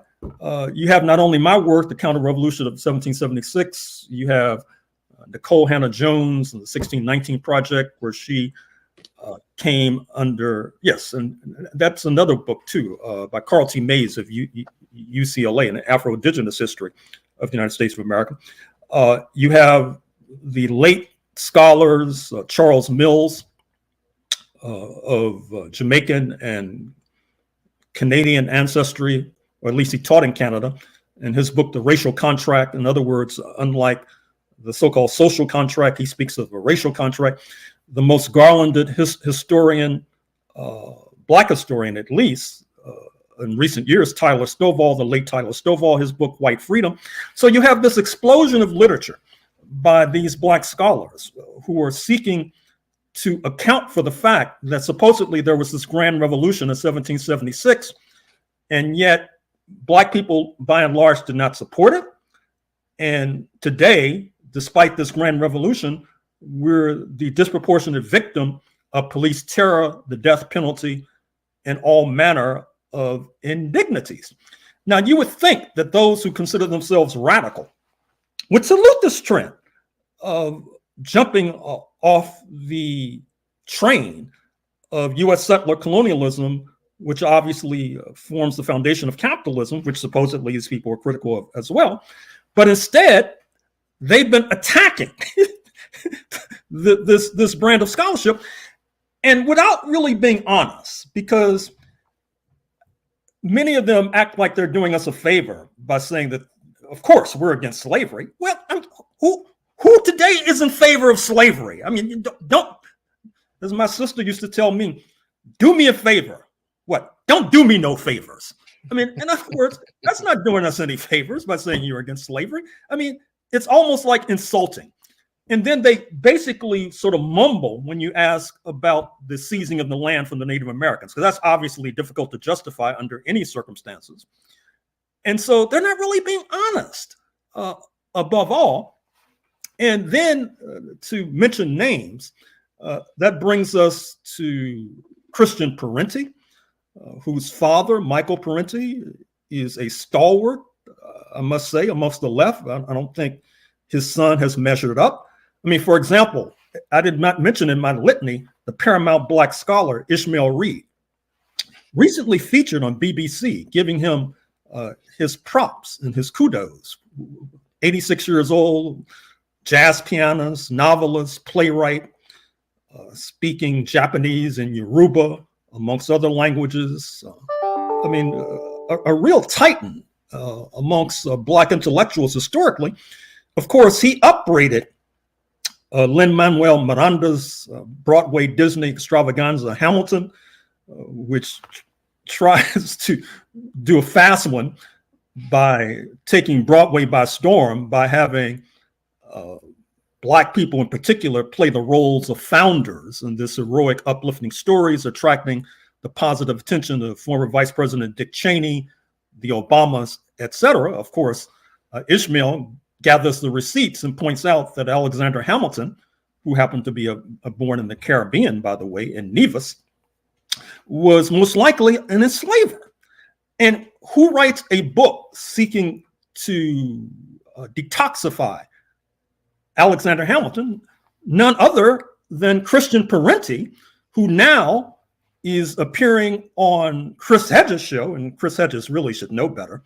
you have not only my work, The Counter-Revolution of 1776, you have Nicole Hannah-Jones and the 1619 Project, where she came under, yes, and that's another book too, by Carl T. Mays of UCLA, an Afro-Indigenous history of the United States of America. You have the late scholars, Charles Mills, of Jamaican and Canadian ancestry, or at least he taught in Canada, in his book, The Racial Contract. In other words, unlike the so-called social contract, he speaks of a racial contract. The most garlanded historian, Black historian at least, in recent years, Tyler Stovall, the late Tyler Stovall, his book, White Freedom. So you have this explosion of literature by these Black scholars who are seeking to account for the fact that supposedly there was this grand revolution in 1776, and yet Black people, by and large, did not support it. And today, despite this grand revolution, we're the disproportionate victim of police terror, the death penalty, and all manner of indignities. Now, you would think that those who consider themselves radical would salute this trend of jumping off the train of U.S. settler colonialism, which obviously forms the foundation of capitalism, which supposedly these people are critical of as well. But instead, they've been attacking this brand of scholarship, and without really being honest, because many of them act like they're doing us a favor by saying that, of course, we're against slavery. Well, who today is in favor of slavery? I mean, don't, as my sister used to tell me, do me a favor. What? Don't do me no favors. I mean, in other words, that's not doing us any favors by saying you're against slavery. I mean, it's almost like insulting. And then they basically sort of mumble when you ask about the seizing of the land from the Native Americans, because that's obviously difficult to justify under any circumstances. And so they're not really being honest, above all. And then to mention names, that brings us to Christian Parenti, whose father, Michael Parenti, is a stalwart, I must say, amongst the left. I don't think his son has measured up. I mean, for example, I did not mention in my litany the paramount Black scholar Ishmael Reed, recently featured on BBC, giving him his props and his kudos. 86 years old, jazz pianist, novelist, playwright, speaking Japanese and Yoruba, amongst other languages. I mean, a real titan amongst Black intellectuals historically. Of course, he upbraided Lin-Manuel Miranda's Broadway Disney extravaganza Hamilton, which tries to do a fast one by taking Broadway by storm, by having Black people in particular play the roles of founders in this heroic, uplifting stories, attracting the positive attention of former Vice President Dick Cheney, the Obamas, etc. Of course, Ishmael gathers the receipts and points out that Alexander Hamilton, who happened to be born in the Caribbean, by the way, in Nevis, was most likely an enslaver. And who writes a book seeking to detoxify Alexander Hamilton? None other than Christian Parenti, who now is appearing on Chris Hedges' show, and Chris Hedges really should know better,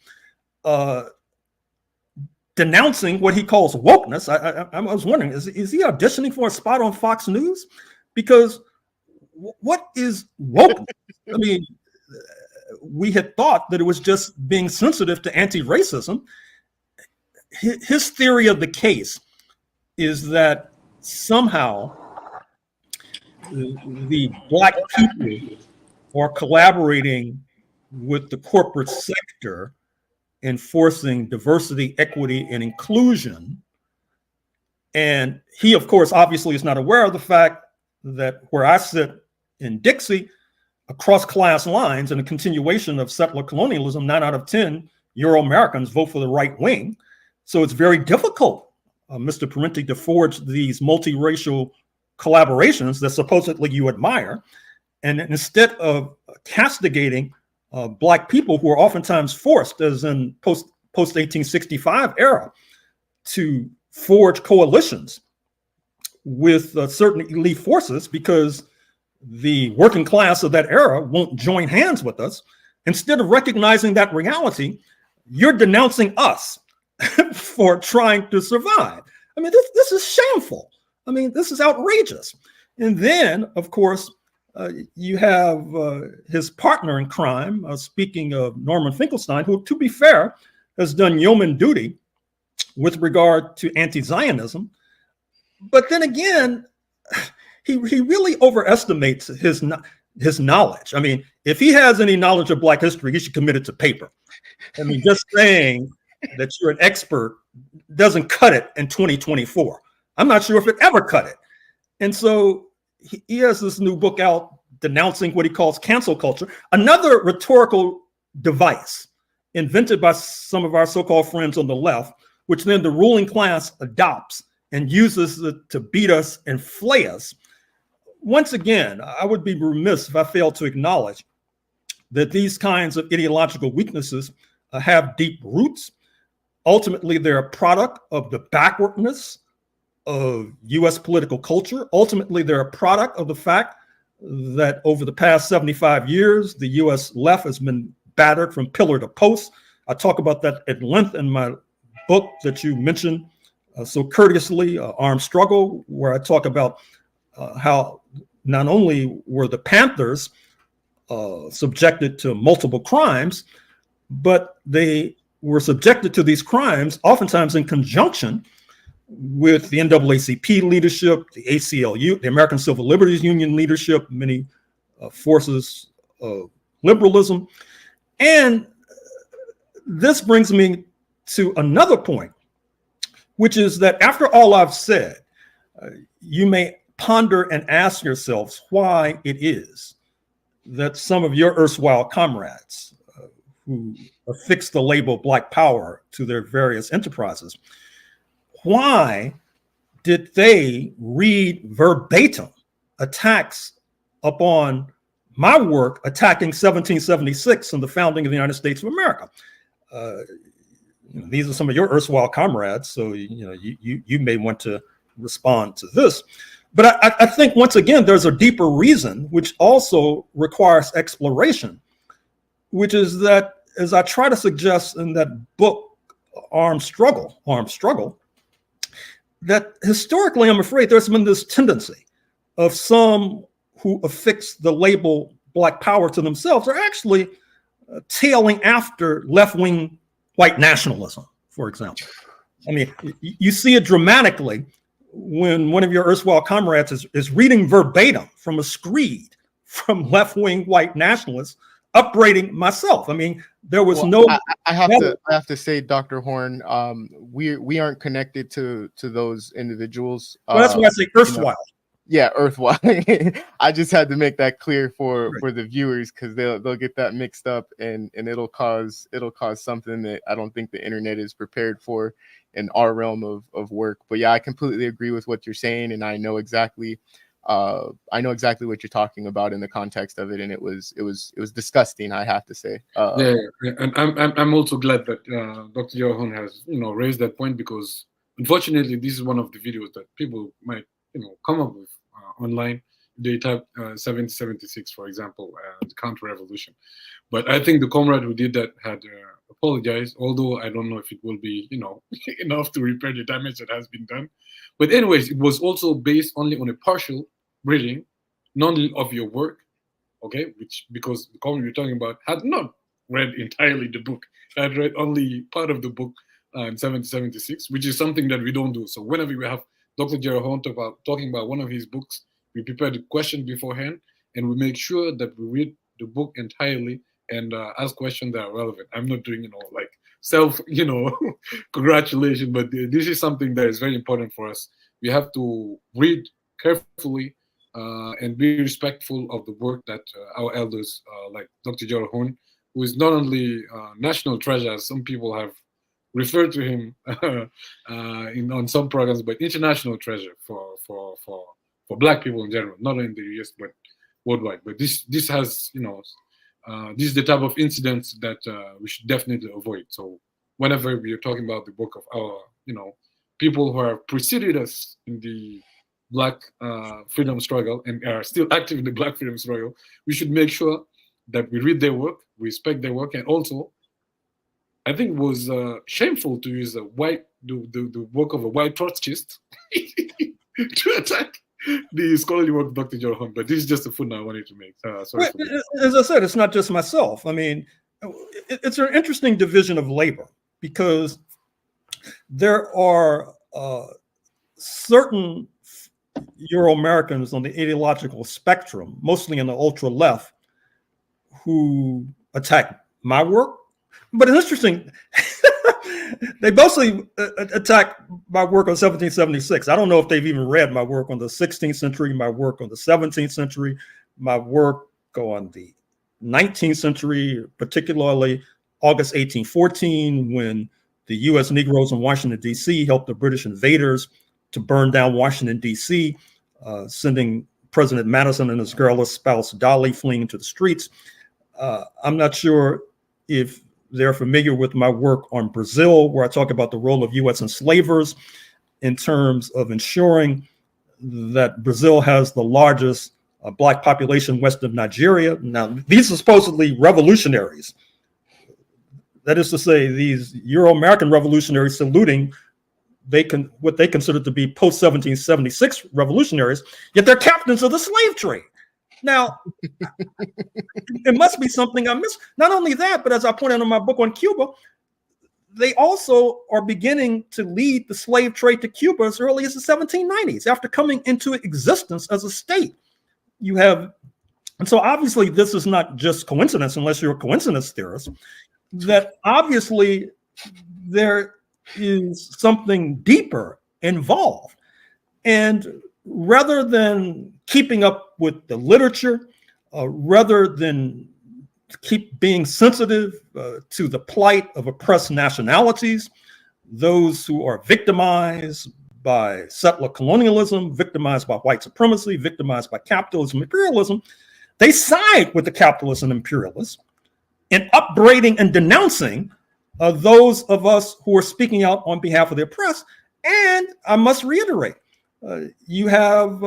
denouncing what he calls wokeness. I was wondering, is he auditioning for a spot on Fox News? Because what is wokeness? I mean, we had thought that it was just being sensitive to anti-racism. His theory of the case is that somehow the Black people are collaborating with the corporate sector enforcing diversity, equity, and inclusion. And he, of course, obviously is not aware of the fact that where I sit in Dixie, across class lines and a continuation of settler colonialism, 9 out of 10 Euro-Americans vote for the right wing. So it's very difficult, Mr. Parenti, to forge these multiracial collaborations that supposedly you admire. And instead of castigating Black people who are oftentimes forced, as in post-1865 era, to forge coalitions with certain elite forces because the working class of that era won't join hands with us. Instead of recognizing that reality, you're denouncing us for trying to survive. I mean, this is shameful. I mean, this is outrageous. And then, of course, you have his partner in crime, speaking of Norman Finkelstein, who, to be fair, has done yeoman duty with regard to anti-Zionism. But then again, he really overestimates his knowledge. I mean, if he has any knowledge of Black history, he should commit it to paper. I mean, just saying that you're an expert doesn't cut it in 2024. I'm not sure if it ever cut it. And so he has this new book out denouncing what he calls cancel culture, another rhetorical device invented by some of our so-called friends on the left, which then the ruling class adopts and uses it to beat us and flay us. Once again, I would be remiss if I failed to acknowledge that these kinds of ideological weaknesses have deep roots. Ultimately, they're a product of the backwardness of US political culture. Ultimately, they're a product of the fact that over the past 75 years, the US left has been battered from pillar to post. I talk about that at length in my book that you mentioned so courteously, Armed Struggle, where I talk about how not only were the Panthers subjected to multiple crimes, but they were subjected to these crimes oftentimes in conjunction with the NAACP leadership, the ACLU, the American Civil Liberties Union leadership, many forces of liberalism. And this brings me to another point, which is that after all I've said, you may ponder and ask yourselves why it is that some of your erstwhile comrades who affixed the label Black Power to their various enterprises, why did they read verbatim attacks upon my work attacking 1776 and the founding of the United States of America? These are some of your erstwhile comrades, so you may want to respond to this. But I think, once again, there's a deeper reason, which also requires exploration, which is that, as I try to suggest in that book, Armed Struggle, that historically, I'm afraid there's been this tendency of some who affix the label Black Power to themselves are actually tailing after left-wing white nationalism, for example. I mean, you see it dramatically when one of your erstwhile comrades is reading verbatim from a screed from left-wing white nationalists, upbraiding myself. I mean, there was I have to say, Dr. Horne, we aren't connected to those individuals. Well, that's why I say erstwhile. Yeah, erstwhile. I just had to make that clear for the viewers, because they'll get that mixed up, and it'll cause something that I don't think the internet is prepared for in our realm of work. But yeah, I completely agree with what you're saying, and I know exactly what you're talking about in the context of it, and it was disgusting, I have to say. And I'm also glad that Dr. Gerald Horne has raised that point, because unfortunately this is one of the videos that people might come up with online. They type 1776, for example, the counter-revolution. But I think the comrade who did that had apologized, although I don't know if it will be enough to repair the damage that has been done. But anyways, it was also based only on a partial reading, not of your work, okay? Because the comrade you're talking about had not read entirely the book, had read only part of the book in 1776, which is something that we don't do. So whenever we have Dr. Gerald Horne talking about one of his books, we prepare the question beforehand, and we make sure that we read the book entirely and ask questions that are relevant. I'm not doing, like self, congratulations, but this is something that is very important for us. We have to read carefully and be respectful of the work that our elders, like Dr. Gerald Horne, who is not only national treasure, as some people have referred to him on some programs, but international treasure for Black people in general, not only in the US but worldwide. But this has this is the type of incidents that we should definitely avoid. So whenever we are talking about the book of our people who have preceded us in the Black freedom struggle and are still active in the Black freedom struggle, we should make sure that we read their work, we respect their work, and also I think it was shameful to use the work of a white Trotskyist to attack the scholarly work of Dr. Gerald Horne. But this is just a footnote I wanted to make. Sorry for that. As I said, it's not just myself. I mean, it's an interesting division of labor because there are certain Euro-Americans on the ideological spectrum, mostly in the ultra-left, who attack my work. But it's interesting, they mostly attack my work on 1776. I don't know if they've even read my work on the 16th century, my work on the 17th century, my work on the 19th century, particularly August 1814, when the U.S. Negroes in Washington, D.C. helped the British invaders to burn down Washington, D.C., sending President Madison and his girlless spouse Dolly fleeing into the streets. I'm not sure if they're familiar with my work on Brazil, where I talk about the role of U.S. enslavers in terms of ensuring that Brazil has the largest Black population west of Nigeria. Now, these are supposedly revolutionaries. That is to say, these Euro-American revolutionaries saluting what they consider to be post-1776 revolutionaries, yet they're captains of the slave trade. Now, it must be something I missed. Not only that, but as I point out in my book on Cuba, they also are beginning to lead the slave trade to Cuba as early as the 1790s, after coming into existence as a state. And so obviously this is not just coincidence, unless you're a coincidence theorist, that obviously there is something deeper involved. And rather than keeping up with the literature, rather than keep being sensitive to the plight of oppressed nationalities, those who are victimized by settler colonialism, victimized by white supremacy, victimized by capitalism, imperialism, they side with the capitalists and imperialists in upbraiding and denouncing those of us who are speaking out on behalf of the oppressed. And I must reiterate, you have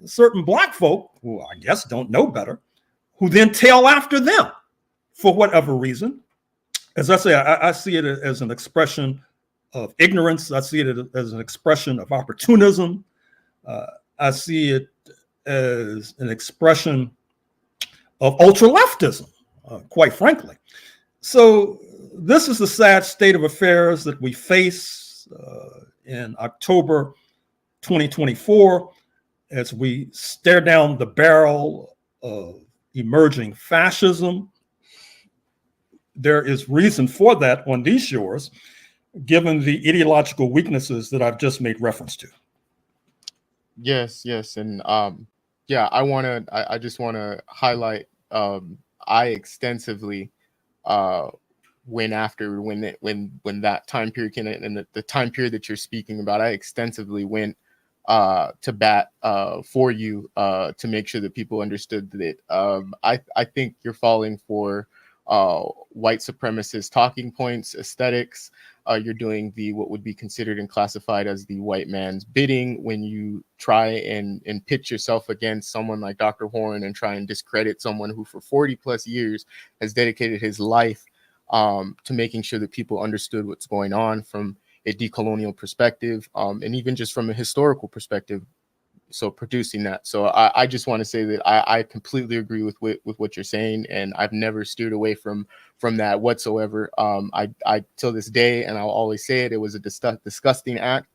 certain Black folk who I guess don't know better, who then tail after them for whatever reason. As I say, I see it as an expression of ignorance. I see it as an expression of opportunism. I see it as an expression of ultra-leftism, quite frankly. So this is the sad state of affairs that we face in October 2024 as we stare down the barrel of emerging fascism. There is reason for that on these shores, given the ideological weaknesses that I've just made reference to. Yes, and I just want to highlight. I extensively went after when that time period came in, and the time period that you're speaking about. I extensively went to bat for you to make sure that people understood that I think you're falling for white supremacist talking points, aesthetics. You're doing what would be considered and classified as the white man's bidding when you try and pitch yourself against someone like Dr. Horne and try and discredit someone who for 40 plus years has dedicated his life to making sure that people understood what's going on from a decolonial perspective, and even just from a historical perspective. So producing that. So I just want to say that I completely agree with what you're saying, and I've never steered away from that whatsoever. I till this day, and I'll always say it, it was a disgusting act,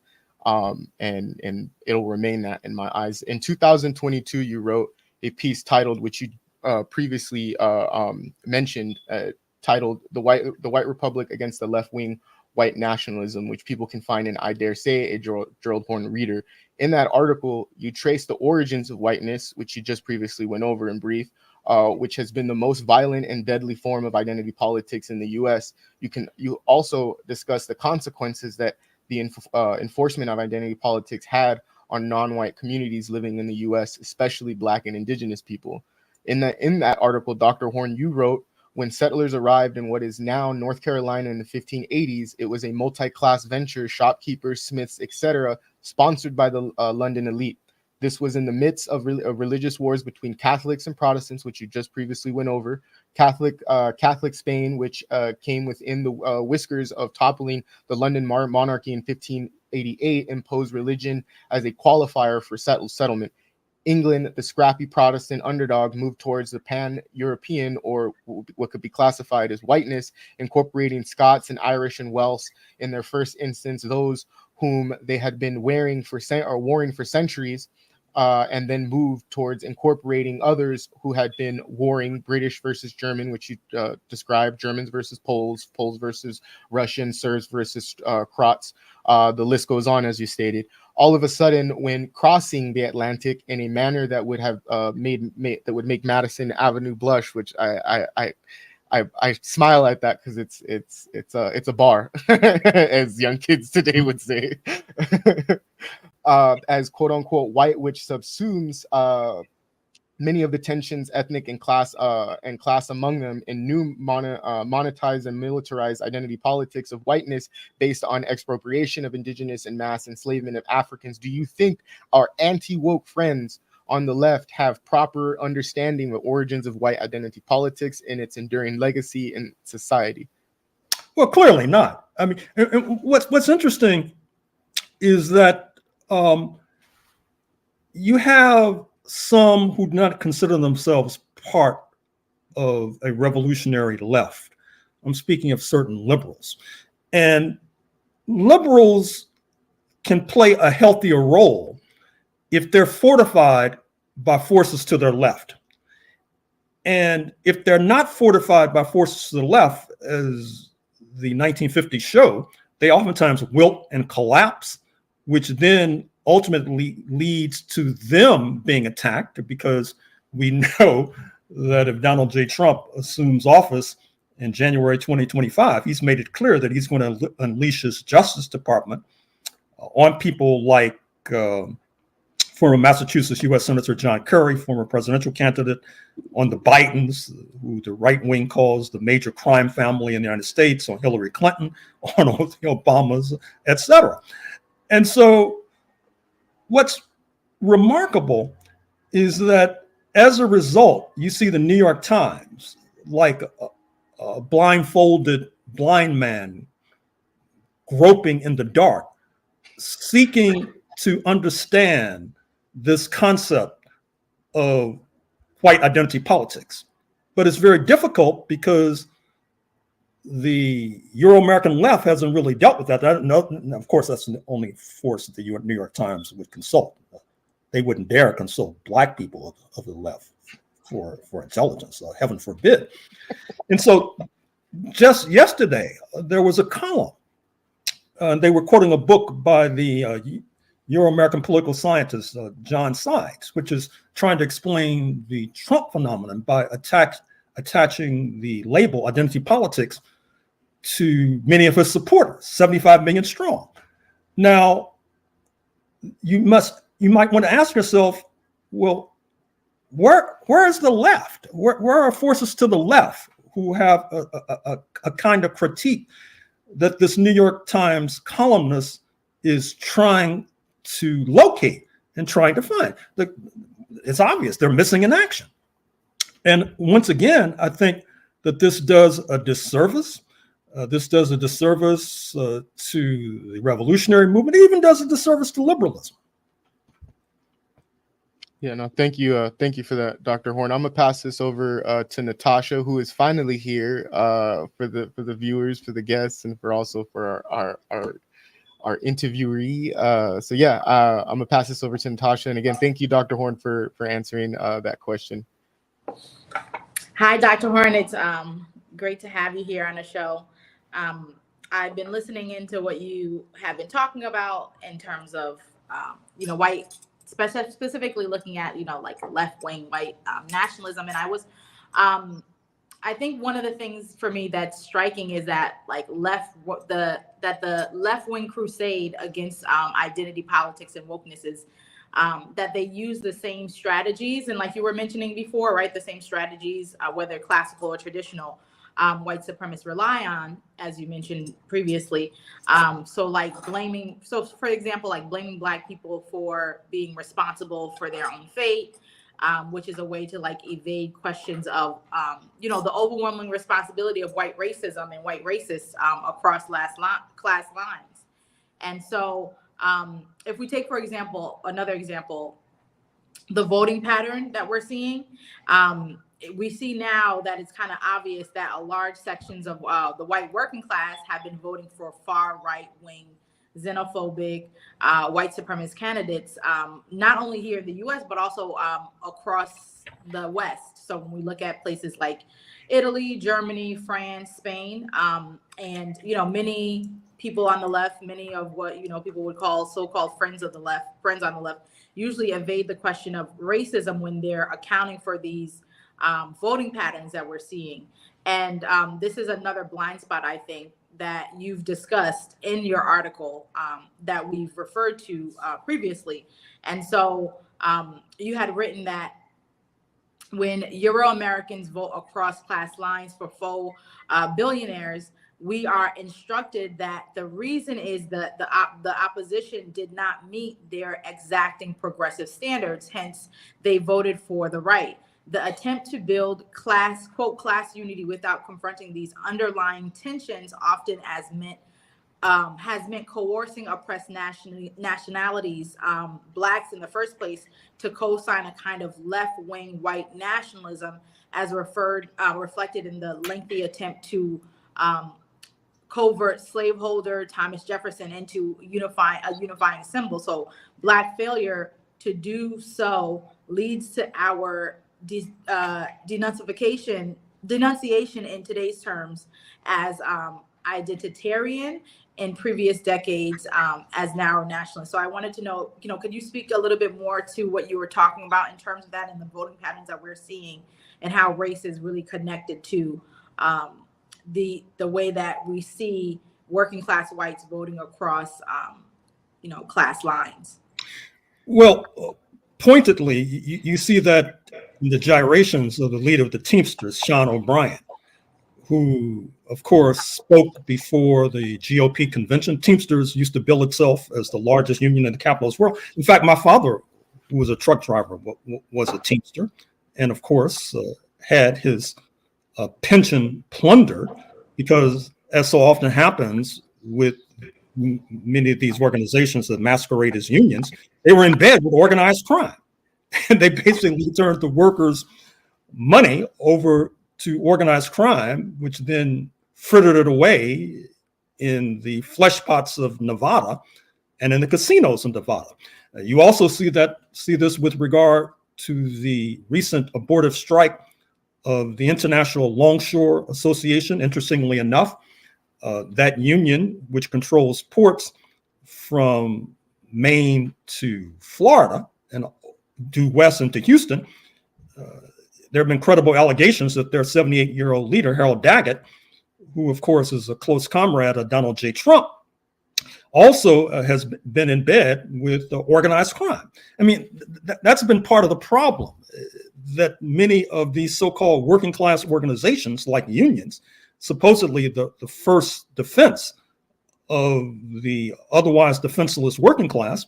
and it'll remain that in my eyes. In 2022, you wrote a piece titled, which you previously mentioned, titled "The White Republic Against the Left-Wing White Nationalism," which people can find in, I dare say, a Gerald Horne reader. In that article, you trace the origins of whiteness, which you just previously went over in brief, which has been the most violent and deadly form of identity politics in the U.S. You also discuss the consequences that the enforcement of identity politics had on non-white communities living in the U.S., especially Black and Indigenous people. In that article, Dr. Horne, you wrote, "When settlers arrived in what is now North Carolina in the 1580s, it was a multi-class venture, shopkeepers, smiths, etc., sponsored by the London elite. This was in the midst of religious wars between Catholics and Protestants, which you just previously went over. Catholic Spain, which came within the whiskers of toppling the London monarchy in 1588, imposed religion as a qualifier for settlement. England, the scrappy Protestant underdog, moved towards the pan-European, or what could be classified as whiteness, incorporating Scots and Irish and Welsh in their first instance, those whom they had been warring for centuries, and then moved towards incorporating others who had been warring, British versus German, which you described, Germans versus Poles, Poles versus Russians, Serbs versus Croats. The list goes on, as you stated. All of a sudden, when crossing the Atlantic in a manner that would have that would make Madison Avenue blush, which I smile at that because it's a bar, as young kids today would say, as quote unquote white, which subsumes many of the tensions, ethnic and class among them, in new monetized and militarized identity politics of whiteness based on expropriation of indigenous and mass enslavement of Africans. Do you think our anti-woke friends on the left have proper understanding of the origins of white identity politics and its enduring legacy in society? Well, clearly not. I mean, what's interesting is that you have some who do not consider themselves part of a revolutionary left. I'm speaking of certain liberals. And liberals can play a healthier role if they're fortified by forces to their left. And if they're not fortified by forces to the left, as the 1950s show, they oftentimes wilt and collapse, which then ultimately leads to them being attacked, because we know that if Donald J. Trump assumes office in January 2025, he's made it clear that he's going to unleash his Justice Department on people like former Massachusetts U.S. Senator John Kerry, former presidential candidate, on the Bidens, who the right wing calls the major crime family in the United States, on Hillary Clinton, on the Obamas, etc. And so what's remarkable is that as a result, you see the New York Times, like a blindfolded blind man groping in the dark, seeking to understand this concept of white identity politics. But it's very difficult because the Euro-American left hasn't really dealt with that. Of course, that's the only force that the New York Times would consult. They wouldn't dare consult Black people of the left for intelligence, heaven forbid. And so just yesterday, there was a column. They were quoting a book by the Euro-American political scientist, John Sykes, which is trying to explain the Trump phenomenon by attaching the label identity politics to many of his supporters, 75 million strong. Now, you might want to ask yourself, well, where is the left? Where are forces to the left who have a kind of critique that this New York Times columnist is trying to locate and trying to find? It's obvious they're missing in action. And once again, I think that this does a disservice. This does a disservice to the revolutionary movement. It even does a disservice to liberalism. Yeah, no, thank you. Thank you for that, Dr. Horne. I'm gonna pass this over to Natasha, who is finally here for the viewers, for the guests, and for our interviewee. So yeah, I'm gonna pass this over to Natasha. And again, thank you, Dr. Horne, for answering that question. Hi, Dr. Horne. It's great to have you here on the show. I've been listening into what you have been talking about in terms of white, specifically looking at like left-wing white nationalism, and I think one of the things for me that's striking is that the left-wing crusade against identity politics and wokeness is that they use the same strategies, and like you were mentioning before, right, the same strategies, whether classical or traditional, white supremacists rely on, as you mentioned previously. So for example, like blaming Black people for being responsible for their own fate, which is a way to like evade questions of, the overwhelming responsibility of white racism and white racists across class lines. And so if we take, for example, another example, the voting pattern that we're seeing, we see now that it's kind of obvious that a large sections of the white working class have been voting for far right-wing, xenophobic, white supremacist candidates, not only here in the U.S., but also across the West. So when we look at places like Italy, Germany, France, Spain, and, many people on the left, many of what, people would call so-called friends on the left, usually evade the question of racism when they're accounting for these voting patterns that we're seeing. And this is another blind spot, I think, that you've discussed in your article that we've referred to previously. And so you had written that when Euro-Americans vote across class lines for faux billionaires, we are instructed that the reason is that the opposition did not meet their exacting progressive standards, hence they voted for the right. The attempt to build class unity without confronting these underlying tensions often has meant coercing oppressed nationalities, Blacks in the first place, to co-sign a kind of left-wing white nationalism, as reflected in the lengthy attempt to covert slaveholder Thomas Jefferson into a unifying symbol. So Black failure to do so leads to our denunciation in today's terms as identitarian in previous decades as narrow nationalists. So I wanted to know, could you speak a little bit more to what you were talking about in terms of that and the voting patterns that we're seeing and how race is really connected to the way that we see working class whites voting across, class lines? Well, pointedly, you see that in the gyrations of the leader of the Teamsters, Sean O'Brien, who, of course, spoke before the GOP convention. Teamsters used to bill itself as the largest union in the capitalist world. In fact, my father, who was a truck driver, was a Teamster, and of course, had his pension plundered because, as so often happens with many of these organizations that masquerade as unions, they were in bed with organized crime. And they basically turned the workers' money over to organized crime, which then frittered it away in the flesh pots of Nevada and in the casinos in Nevada. You also see this with regard to the recent abortive strike of the International Longshore Association. Interestingly enough, that union, which controls ports from Maine to Florida and due west into Houston, there have been credible allegations that their 78-year-old leader, Harold Daggett, who of course is a close comrade of Donald J. Trump, also has been in bed with organized crime. I mean, that's been part of the problem, that many of these so-called working class organizations like unions, supposedly the first defense of the otherwise defenseless working class,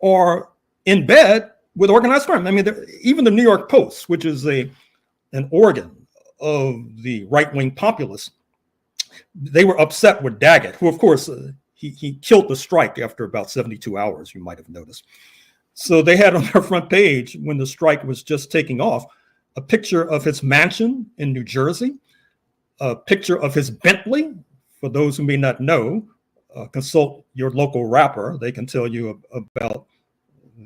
are in bed with organized crime. I mean, even the New York Post, which is an organ of the right-wing populists, they were upset with Daggett, who, of course, he killed the strike after about 72 hours, you might have noticed. So they had on their front page, when the strike was just taking off, a picture of his mansion in New Jersey, a picture of his Bentley. For those who may not know, consult your local rapper. They can tell you about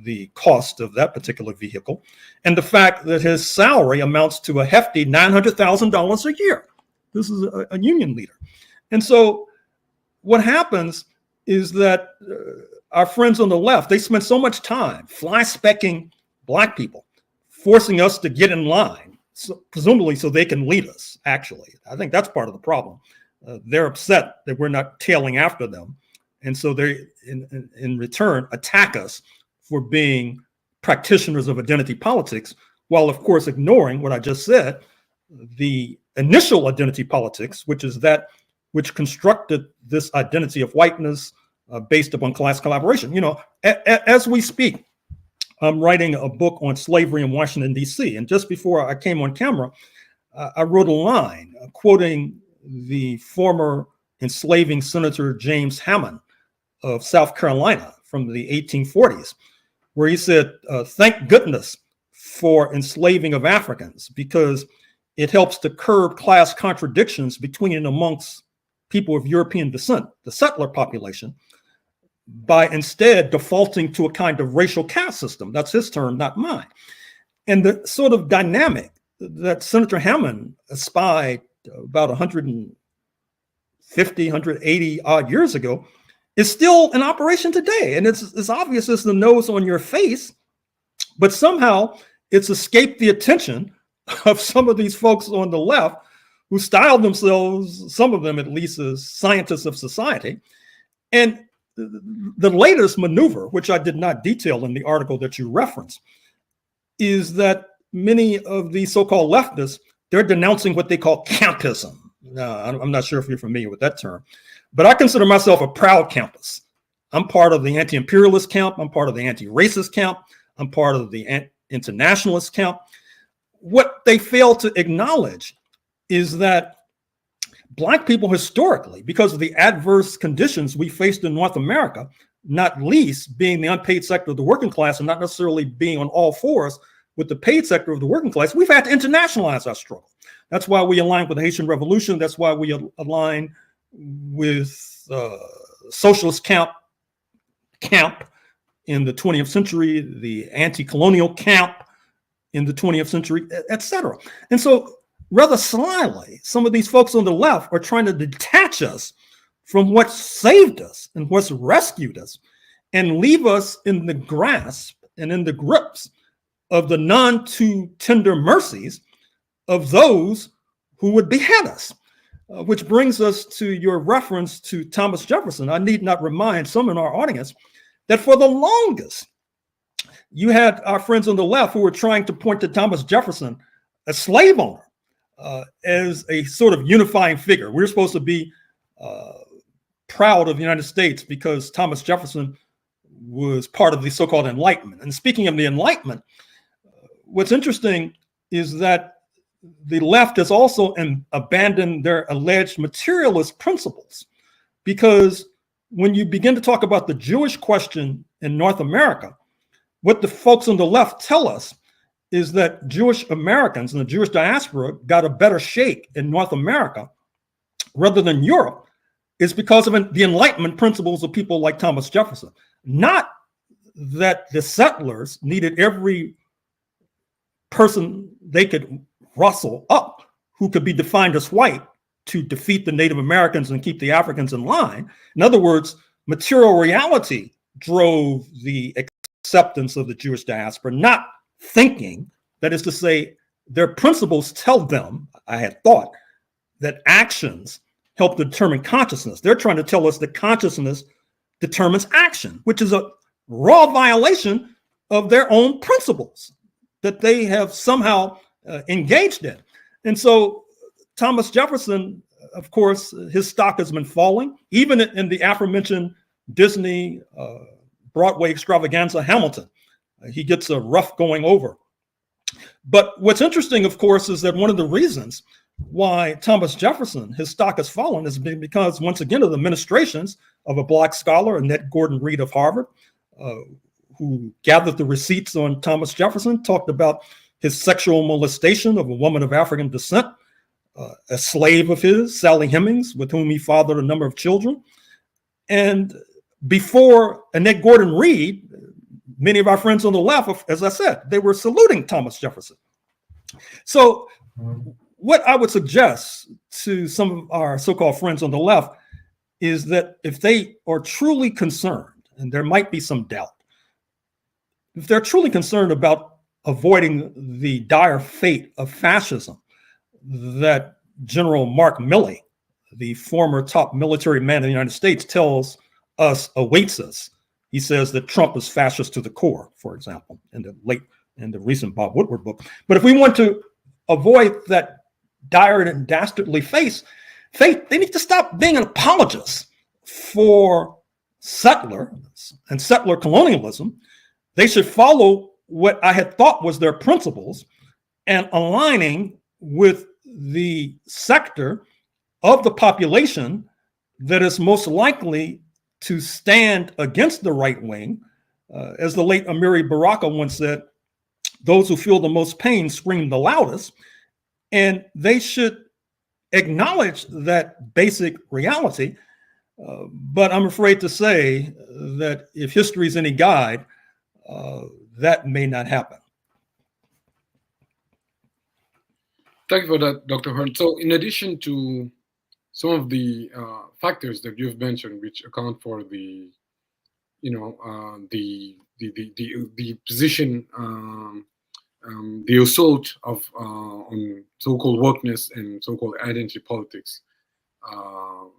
the cost of that particular vehicle, and the fact that his salary amounts to a hefty $900,000 a year. This is a union leader. And so what happens is that our friends on the left, they spend so much time fly-specking Black people, forcing us to get in line, presumably so they can lead us, actually. I think that's part of the problem. They're upset that we're not tailing after them. And so they, in return, attack us for being practitioners of identity politics, while, of course, ignoring what I just said, the initial identity politics, which is that which constructed this identity of whiteness based upon class collaboration. As we speak, I'm writing a book on slavery in Washington, D.C. And just before I came on camera, I wrote a line quoting the former enslaving Senator James Hammond of South Carolina from the 1840s, where he said, thank goodness for enslaving of Africans, because it helps to curb class contradictions between and amongst people of European descent, the settler population, by instead defaulting to a kind of racial caste system. That's his term, not mine. And the sort of dynamic that Senator Hammond espied about 150, 180 odd years ago is still in operation today. And it's obvious as the nose on your face, but somehow it's escaped the attention of some of these folks on the left who style themselves, some of them at least, as scientists of society. And the latest maneuver, which I did not detail in the article that you referenced, is that many of these so-called leftists, they're denouncing what they call campism. Now, I'm not sure if you're familiar with that term, but I consider myself a proud campus. I'm part of the anti-imperialist camp. I'm part of the anti-racist camp. I'm part of the internationalist camp. What they fail to acknowledge is that Black people historically, because of the adverse conditions we faced in North America, not least being the unpaid sector of the working class and not necessarily being on all fours with the paid sector of the working class, we've had to internationalize our struggle. That's why we aligned with the Haitian Revolution. That's why we aligned with socialist camp in the 20th century, the anti-colonial camp in the 20th century, etc. And so rather slyly, some of these folks on the left are trying to detach us from what saved us and what's rescued us and leave us in the grasp and in the grips of the none too tender mercies of those who would behead us. Which brings us to your reference to Thomas Jefferson. I need not remind some in our audience that for the longest, you had our friends on the left who were trying to point to Thomas Jefferson, a slave owner, as a sort of unifying figure. We're supposed to be proud of the United States because Thomas Jefferson was part of the so-called Enlightenment. And speaking of the Enlightenment, what's interesting is that the left has also abandoned their alleged materialist principles, because when you begin to talk about the Jewish question in North America, what the folks on the left tell us is that Jewish Americans and the Jewish diaspora got a better shake in North America rather than Europe is because of the Enlightenment principles of people like Thomas Jefferson. Not that the settlers needed every person they could rustle up who could be defined as white to defeat the Native Americans and keep the Africans in line. In other words, material reality drove the acceptance of the Jewish diaspora, not thinking. That is to say, their principles tell them, I had thought, that actions help to determine consciousness. They're trying to tell us that consciousness determines action, which is a raw violation of their own principles that they have somehow engaged in. And so Thomas Jefferson, of course, his stock has been falling, even in the aforementioned Disney Broadway extravaganza, Hamilton. He gets a rough going over. But what's interesting, of course, is that one of the reasons why Thomas Jefferson, his stock has fallen, has been because, once again, of the administrations of a Black scholar, Annette Gordon Reed of Harvard, who gathered the receipts on Thomas Jefferson, talked about his sexual molestation of a woman of African descent, a slave of his, Sally Hemings, with whom he fathered a number of children. And before Annette Gordon Reed, many of our friends on the left, as I said, they were saluting Thomas Jefferson. So what I would suggest to some of our so-called friends on the left is that if they are truly concerned, and there might be some doubt, if they're truly concerned about avoiding the dire fate of fascism that General Mark Milley, the former top military man in the United States, tells us awaits us. He says that Trump is fascist to the core, for example, in the recent Bob Woodward book. But if we want to avoid that dire and dastardly faith, they need to stop being an apologist for settlers and settler colonialism. They should follow what I had thought was their principles and aligning with the sector of the population that is most likely to stand against the right wing. As the late Amiri Baraka once said, those who feel the most pain scream the loudest, and they should acknowledge that basic reality. But I'm afraid to say that if history is any guide, that may not happen. Thank you for that, Dr. Horne. So in addition to some of the factors that you've mentioned, which account for the, the position, the assault of on so-called wokeness and so-called identity politics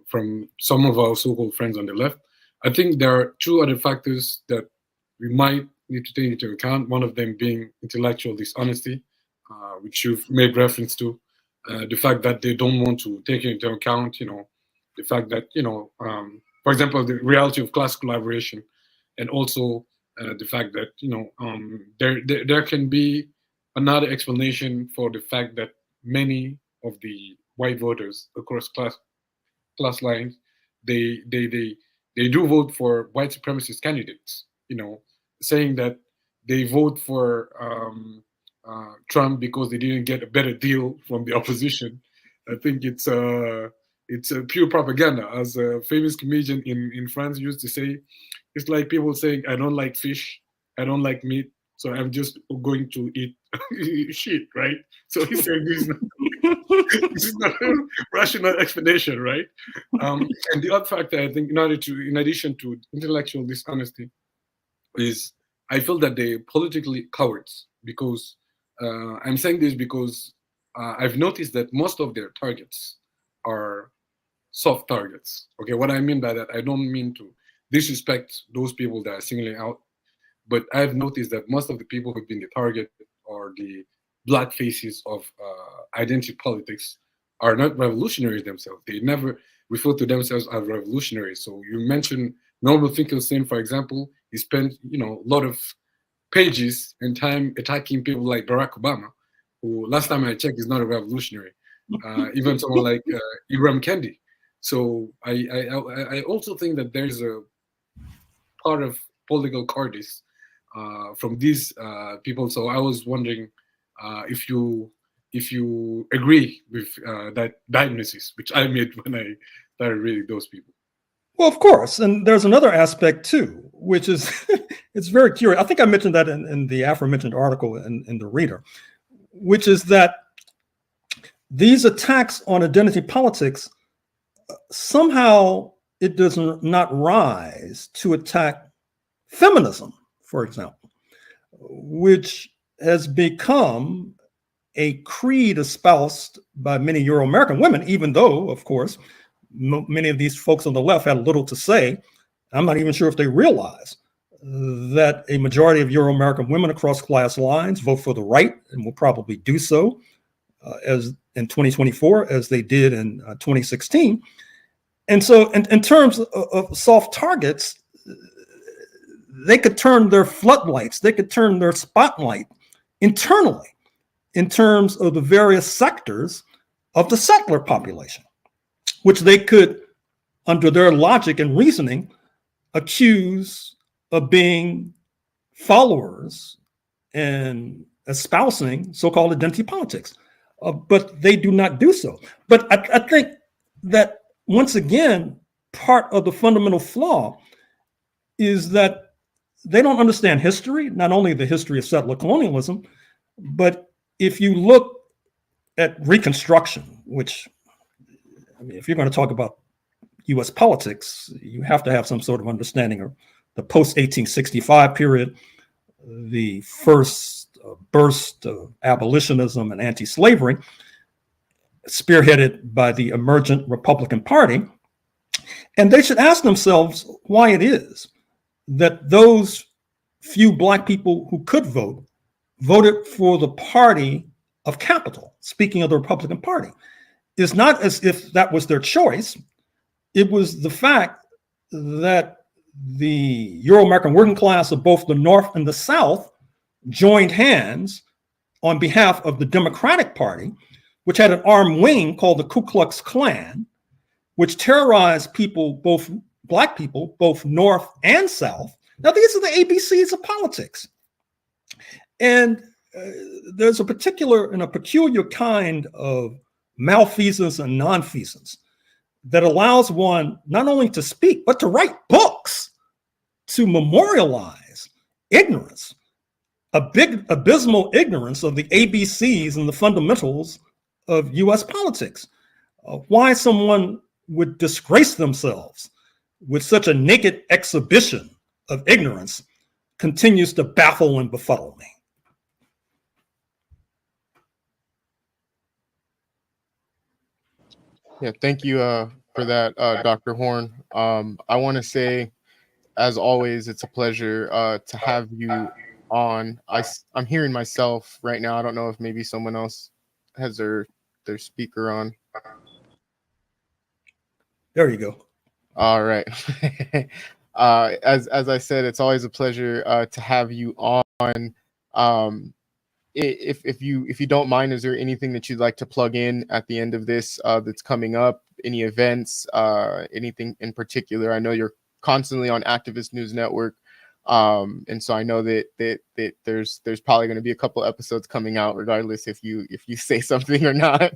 from some of our so-called friends on the left, I think there are two other factors that we might need to take into account. One of them being intellectual dishonesty, which you've made reference to. The fact that they don't want to take into account, the fact that, for example, the reality of class collaboration, and also the fact that, there can be another explanation for the fact that many of the white voters across class lines, they do vote for white supremacist candidates, saying that they vote for Trump because they didn't get a better deal from the opposition. I think it's a pure propaganda. As a famous comedian in France used to say, it's like people saying, I don't like fish, I don't like meat, so I'm just going to eat shit, right? So he's saying this is not a rational explanation, right? And the other factor, I think, in addition to intellectual dishonesty, is I feel that they're politically cowards, because I'm saying this because I've noticed that most of their targets are soft targets. Okay, what I mean by that, I don't mean to disrespect those people that are singling out, but I've noticed that most of the people who've been the target or the black faces of identity politics are not revolutionaries themselves. They never refer to themselves as revolutionaries. So you mentioned Norman Finkelstein, for example. He spent a lot of pages and time attacking people like Barack Obama, who last time I checked is not a revolutionary. Even someone like Ibram Kendi. So I also think that there's a part of political cowardice from these people. So I was wondering if you agree with that diagnosis, which I made when I started reading those people. Well, of course. And there's another aspect too, which is, it's very curious. I think I mentioned that in the aforementioned article in the Reader, which is that these attacks on identity politics, somehow it does not rise to attack feminism, for example, which has become a creed espoused by many Euro-American women, even though, of course, many of these folks on the left had little to say. I'm not even sure if they realize that a majority of Euro-American women across class lines vote for the right and will probably do so as in 2024 as they did in 2016. And so in terms of soft targets, they could turn their floodlights, they could turn their spotlight internally in terms of the various sectors of the settler population, which they could, under their logic and reasoning, accuse of being followers and espousing so-called identity politics. But they do not do so. But I think that, once again, part of the fundamental flaw is that they don't understand history, not only the history of settler colonialism, but if you look at Reconstruction, which, I mean, if you're going to talk about US politics, you have to have some sort of understanding of the post-1865 period, the first burst of abolitionism and anti-slavery, spearheaded by the emergent Republican Party. And they should ask themselves why it is that those few Black people who could vote voted for the party of capital, speaking of the Republican Party. It's not as if that was their choice. It was the fact that the Euro-American working class of both the North and the South joined hands on behalf of the Democratic Party, which had an armed wing called the Ku Klux Klan, which terrorized people, both Black people, both North and South. Now, these are the ABCs of politics. And there's a peculiar kind of malfeasance and nonfeasance that allows one not only to speak, but to write books to memorialize ignorance, a big abysmal ignorance of the ABCs and the fundamentals of US politics. Why someone would disgrace themselves with such a naked exhibition of ignorance continues to baffle and befuddle me. Yeah, thank you for that, Dr. Horne. I want to say, as always, it's a pleasure to have you on. I'm hearing myself right now. I don't know if maybe someone else has their speaker on. There you go. All right. As I said, it's always a pleasure to have you on. If you don't mind, is there anything that you'd like to plug in at the end of this that's coming up? Any events, anything in particular? I know you're constantly on Activist News Network, and so I know that there's probably going to be a couple episodes coming out, regardless if you say something or not.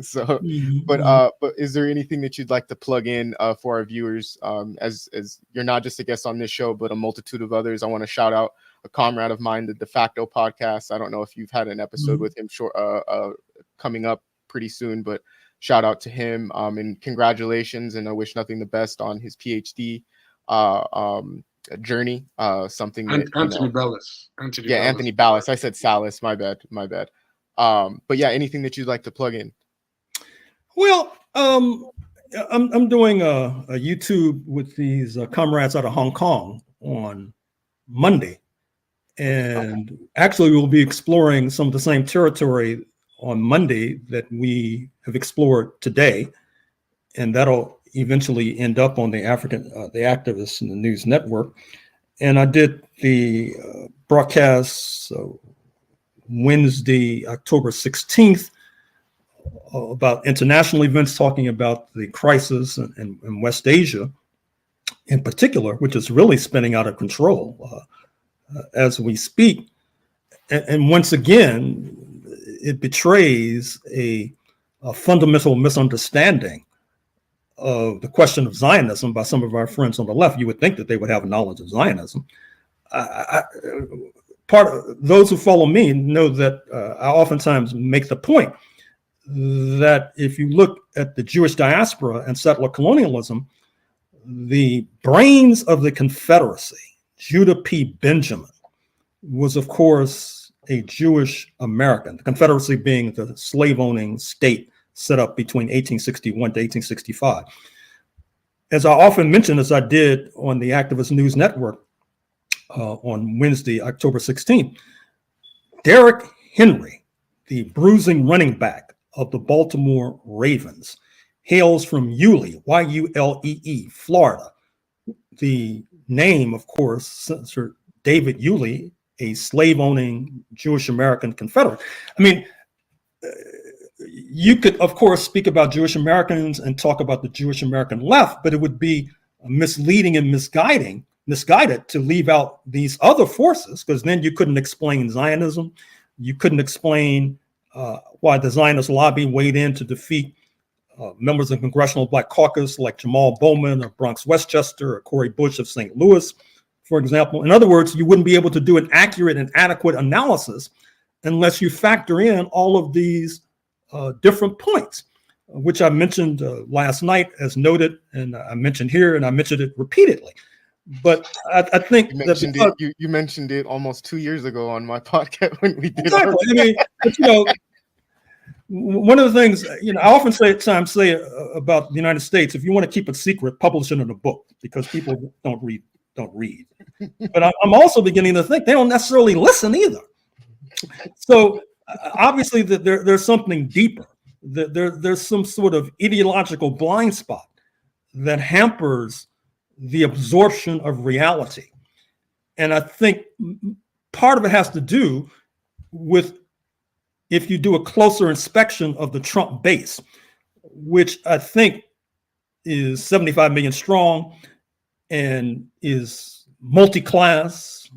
So, but is there anything that you'd like to plug in for our viewers? As you're not just a guest on this show, but a multitude of others. I want to shout out a comrade of mine, the De Facto podcast. I don't know if you've had an episode with him coming up pretty soon, but shout out to him, and congratulations, and I wish nothing the best on his PhD journey. Something that Anthony Ballas. Anthony Ballas. I said Salas. My bad. But yeah, anything that you'd like to plug in? Well, I'm doing a YouTube with these comrades out of Hong Kong on Monday. And actually, we'll be exploring some of the same territory on Monday that we have explored today. And that'll eventually end up on the Activists in the News Network. And I did the broadcast Wednesday, October 16th, about international events, talking about the crisis in West Asia in particular, which is really spinning out of control as we speak. And once again, it betrays a fundamental misunderstanding of the question of Zionism by some of our friends on the left. You would think that they would have knowledge of Zionism. Those who follow me know that I oftentimes make the point that if you look at the Jewish diaspora and settler colonialism, the brains of the Confederacy, Judah P. Benjamin, was of course a Jewish American, the Confederacy being the slave-owning state set up between 1861 to 1865. As I often mention, as I did on the Activist News Network on Wednesday, October 16th, Derrick Henry, the bruising running back of the Baltimore Ravens, hails from Yulee, Y-U-L-E-E, Florida. The name, of course, Sir David Yulee, a slave-owning Jewish American Confederate. I mean, you could, of course, speak about Jewish Americans and talk about the Jewish American left, but it would be misleading and misguided to leave out these other forces, because then you couldn't explain Zionism. You couldn't explain why the Zionist lobby weighed in to defeat members of the Congressional Black Caucus like Jamal Bowman of Bronx Westchester or Cori Bush of St. Louis, for example. In other words, you wouldn't be able to do an accurate and adequate analysis unless you factor in all of these different points, which I mentioned last night, as noted, and I mentioned here, and I mentioned it repeatedly. But I think you mentioned it almost 2 years ago on my podcast when we did. Exactly. I mean, but, one of the things, I often say about the United States, if you want to keep it secret, publish it in a book, because people don't read. But I'm also beginning to think they don't necessarily listen either. So obviously that there's something deeper. There's some sort of ideological blind spot that hampers the absorption of reality. And I think part of it has to do with, if you do a closer inspection of the Trump base, which I think is 75 million strong and is multi-class,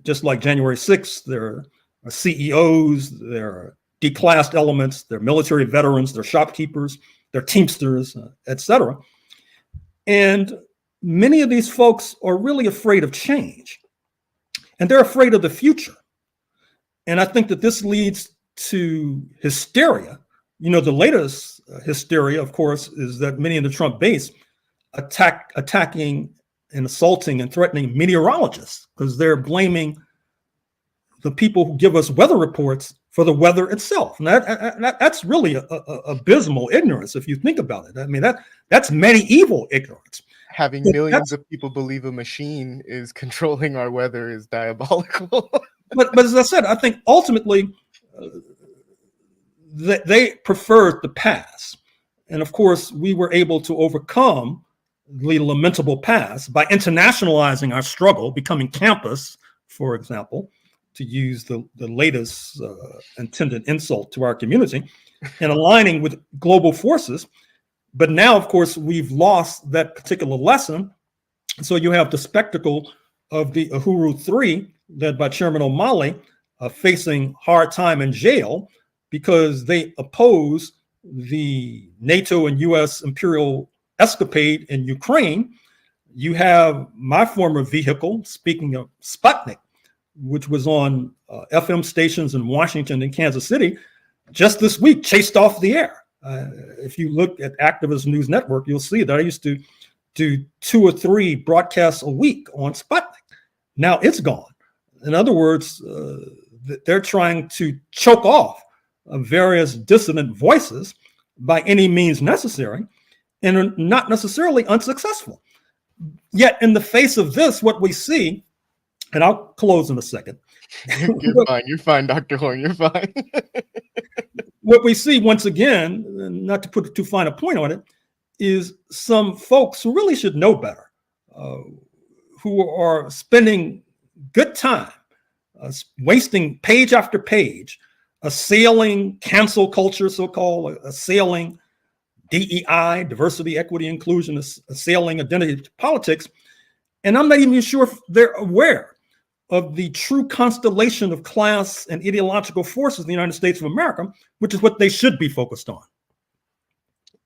just like January 6th. There are CEOs, there are declassed elements, there are military veterans, there are shopkeepers, there are Teamsters, etc. And many of these folks are really afraid of change, and they're afraid of the future. And I think that this leads to hysteria. You know, the latest hysteria, of course, is that many in the Trump base attacking and assaulting and threatening meteorologists because they're blaming the people who give us weather reports for the weather itself. And that's really a abysmal ignorance if you think about it. I mean, that's medieval ignorance. Having millions of people believe a machine is controlling our weather is diabolical. but as I said, I think ultimately they preferred the past. And of course, we were able to overcome the lamentable past by internationalizing our struggle, becoming campus, for example, to use the latest intended insult to our community, and aligning with global forces. But now, of course, we've lost that particular lesson. So you have the spectacle of the Uhuru 3, led by Chairman O'Malley, facing hard time in jail because they oppose the NATO and US imperial escapade in Ukraine. You have my former vehicle, speaking of Sputnik, which was on FM stations in Washington and Kansas City, just this week, chased off the air. If you look at Activist News Network, you'll see that I used to do 2 or 3 broadcasts a week on Sputnik. Now it's gone. In other words, they're trying to choke off various dissident voices by any means necessary, and are not necessarily unsuccessful. Yet in the face of this, what we see, and I'll close in a second. You're fine, Dr. Horne, you're fine. What we see once again, not to put too fine a point on it, is some folks who really should know better, who are spending good time, wasting page after page, assailing cancel culture, so-called, assailing DEI, diversity, equity, inclusion, assailing identity politics. And I'm not even sure if they're aware of the true constellation of class and ideological forces in the United States of America, which is what they should be focused on.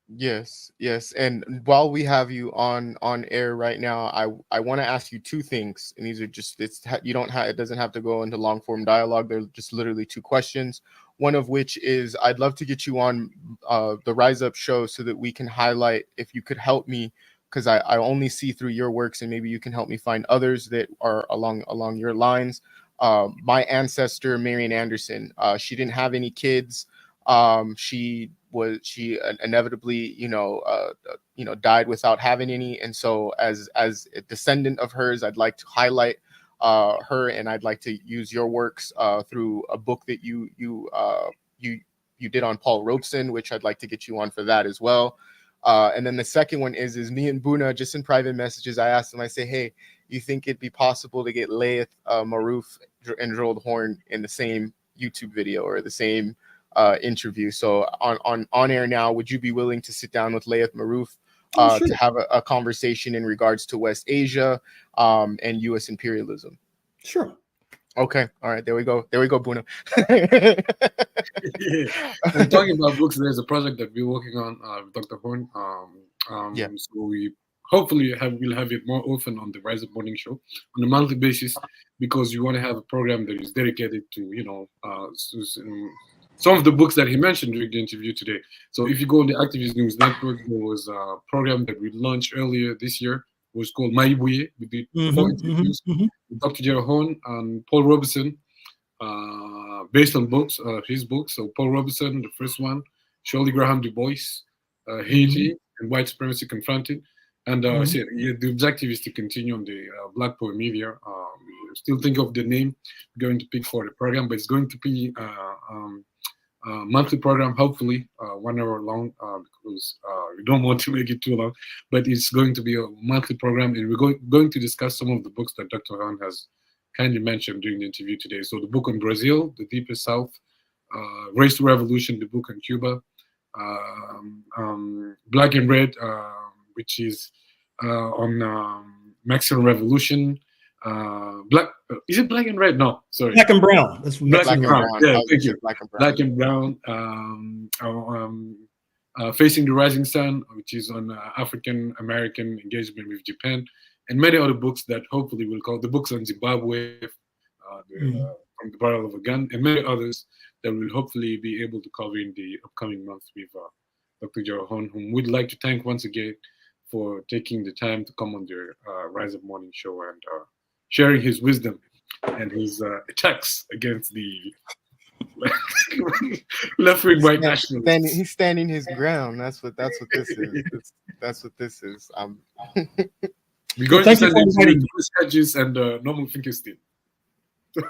Yes. And while we have you on air right now, I want to ask you 2 things, and these are just, it doesn't have to go into long form dialogue. They're just literally 2 questions. One of which is, I'd love to get you on the Rise Up show so that we can highlight, if you could help me, because I only see through your works, and maybe you can help me find others that are along your lines. My ancestor, Marian Anderson, she didn't have any kids. She inevitably, died without having any. And so as a descendant of hers, I'd like to highlight her, and I'd like to use your works through a book that you did on Paul Robeson, which I'd like to get you on for that as well. And then the second one is me and Buna, just in private messages, I asked him, I say, hey, you think it'd be possible to get Layeth Marouf and Gerald Horne in the same YouTube video or the same interview? So on air now, would you be willing to sit down with Layeth Marouf Sure. to have a conversation in regards to West Asia and U.S. imperialism? Sure. Okay. All right. There we go, Buna. And talking about books, there's a project that we're working on with Dr. Horne. So we hopefully we'll have it more often on the Rise Up Morning Show on a monthly basis, because we want to have a program that is dedicated to, some of the books that he mentioned during the interview today. So if you go on the Activist News Network, there was a program that we launched earlier this year. It was called Maibuye. We did 4 interviews with Dr. Gerald Horne and Paul Robeson, based on books, his books. So Paul Robeson, the first one, Shirley Graham Du Bois, Haiti and White Supremacy Confronting. And the objective is to continue on the Black Power Media still think of the name we're going to pick for the program, but it's going to be monthly program, hopefully 1 hour long, because we don't want to make it too long, but it's going to be a monthly program, and we're going to discuss some of the books that Dr. Horne has kindly mentioned during the interview today. So the book on Brazil, The Deepest South, Race to Revolution, the book on Cuba, Black and Red, which is on Mexican Revolution. Is it Black and Red? No, sorry. Black and Brown. That's Black and Brown. Yeah, thank you. Black and Brown. Facing the Rising Sun, which is on African American engagement with Japan, and many other books that hopefully will call the books on Zimbabwe, from the barrel of a gun, and many others that we'll hopefully be able to cover in the upcoming months with Dr. Gerald Horne, whom we'd like to thank once again for taking the time to come on the Rise Up Morning Show and sharing his wisdom and his attacks against the left-wing white nationalists. He's standing his ground. That's what this is. That's what this is. We're going to send him to Chris Hedges and Norman Finkelstein.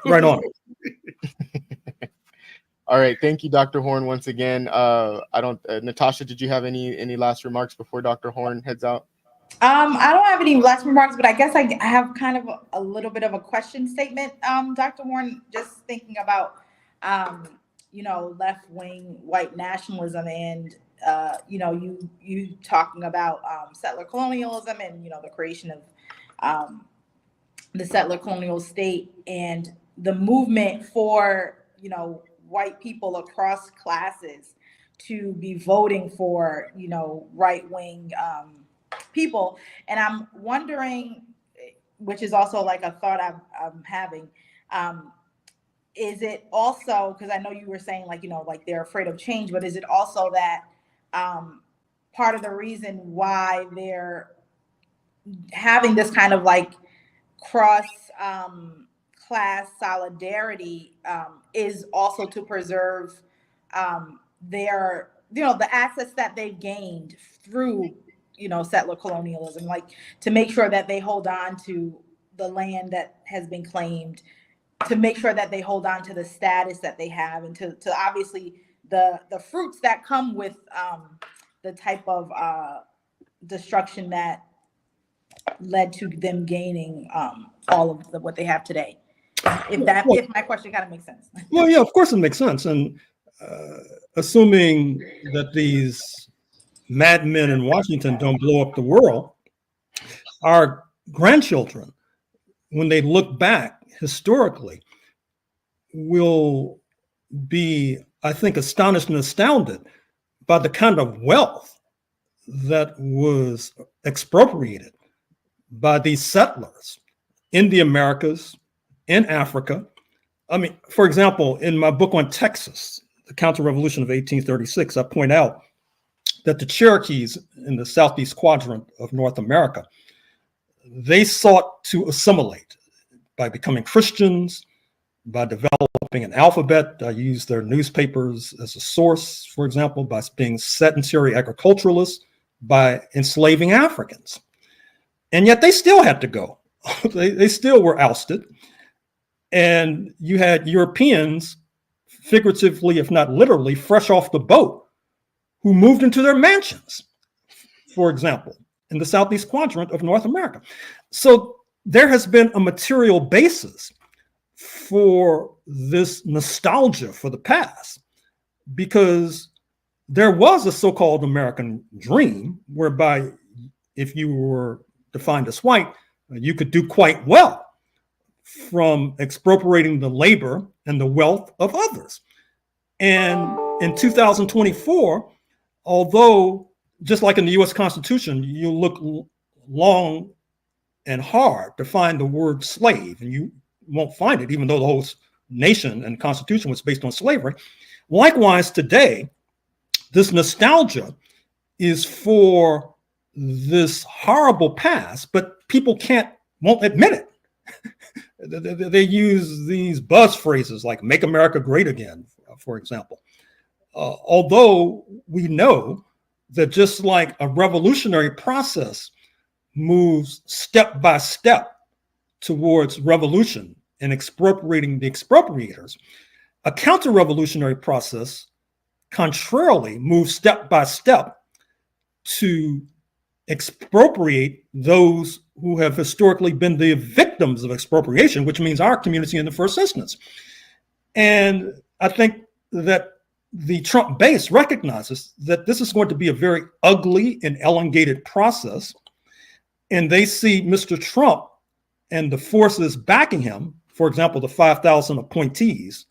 Right on. All right, thank you, Dr. Horne, once again. Natasha, did you have any last remarks before Dr. Horne heads out? I don't have any last remarks, but I guess I have kind of a little bit of a question statement, Dr. Horne, just thinking about, left-wing white nationalism and, you talking about settler colonialism and, the creation of the settler colonial state and the movement for, white people across classes to be voting for, right-wing people. And I'm wondering, which is also like a thought I'm having, is it also, because I know you were saying like they're afraid of change, but is it also that part of the reason why they're having this kind of like cross class solidarity is also to preserve their, the assets that they've gained through, settler colonialism, like to make sure that they hold on to the land that has been claimed, to make sure that they hold on to the status that they have, and to obviously the fruits that come with the type of destruction that led to them gaining all of what they have today. If my question kind of makes sense. Well, yeah, of course it makes sense. And assuming that these madmen in Washington don't blow up the world, our grandchildren, when they look back historically, will be, I think, astonished and astounded by the kind of wealth that was expropriated by these settlers in the Americas, in Africa. I mean, for example, in my book on Texas, the counter-revolution of 1836, I point out that the Cherokees in the southeast quadrant of North America, they sought to assimilate by becoming Christians, by developing an alphabet. I used their newspapers as a source, for example, by being sedentary agriculturalists, by enslaving Africans. And yet they still had to go. They still were ousted. And you had Europeans, figuratively, if not literally, fresh off the boat, who moved into their mansions, for example, in the southeast quadrant of North America. So there has been a material basis for this nostalgia for the past, because there was a so-called American dream whereby if you were defined as white, you could do quite well from expropriating the labor and the wealth of others. And in 2024, although just like in the US Constitution, you look long and hard to find the word slave, and you won't find it, even though the whole nation and Constitution was based on slavery. Likewise, today, this nostalgia is for this horrible past, but people won't admit it. They use these buzz phrases like "Make America Great Again," for example. Although we know that just like a revolutionary process moves step by step towards revolution and expropriating the expropriators, a counter-revolutionary process contrarily moves step by step to expropriate those who have historically been the victims of expropriation, which means our community in the first instance. And I think that the Trump base recognizes that this is going to be a very ugly and elongated process. And they see Mr. Trump and the forces backing him, for example, the 5,000 appointees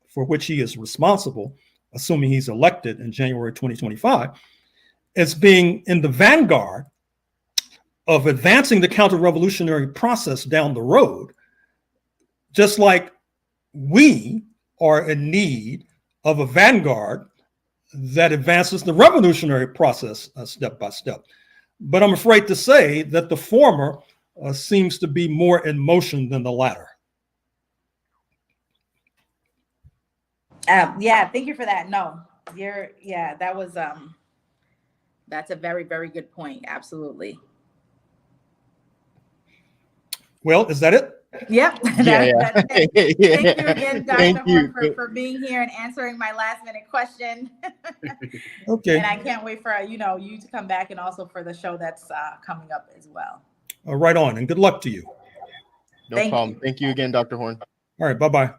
for which he is responsible, assuming he's elected in January 2025, as being in the vanguard of advancing the counter-revolutionary process down the road, just like we are in need of a vanguard that advances the revolutionary process step by step. But I'm afraid to say that the former seems to be more in motion than the latter. Yeah, thank you for that. No, that was that's a very, very good point. Absolutely. Well, is that it? Yep. That's it. Yeah. Thank you again, Dr. Thank you. Horne, for being here and answering my last minute question. Okay. And I can't wait for you to come back, and also for the show that's coming up as well. Right on, and good luck to you. No problem. Thank you again, Dr. Horne. All right, bye-bye.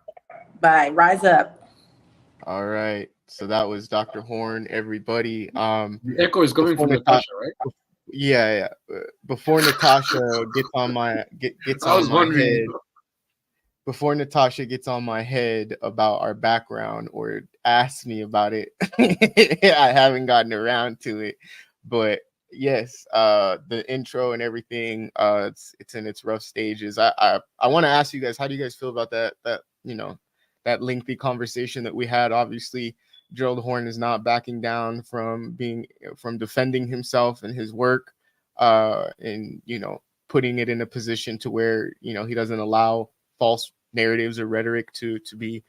Bye. Rise up. All right. So that was Dr. Horne, everybody. The echo is coming from Natasha, right? Yeah. Before Natasha gets on my head, before Natasha gets on my head about our background or asks me about it, I haven't gotten around to it. But yes, the intro and everything, it's in its rough stages. I want to ask you guys, how do you guys feel about that that lengthy conversation that we had? Obviously, Gerald Horne is not backing down from defending himself and his work, and putting it in a position to where he doesn't allow false narratives or rhetoric to be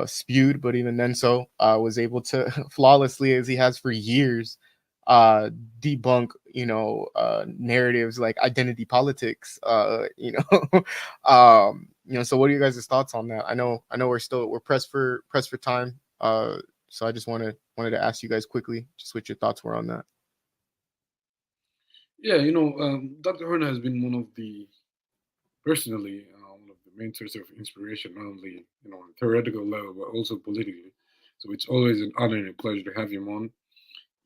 spewed. But even then, was able to flawlessly, as he has for years, debunk narratives like identity politics. So what are you guys' thoughts on that? I know we're pressed for time. So I just wanted to ask you guys quickly just what your thoughts were on that. Yeah, Dr. Horne has been one of the main sources of inspiration, not only on a theoretical level but also politically. So it's always an honor and a pleasure to have him on.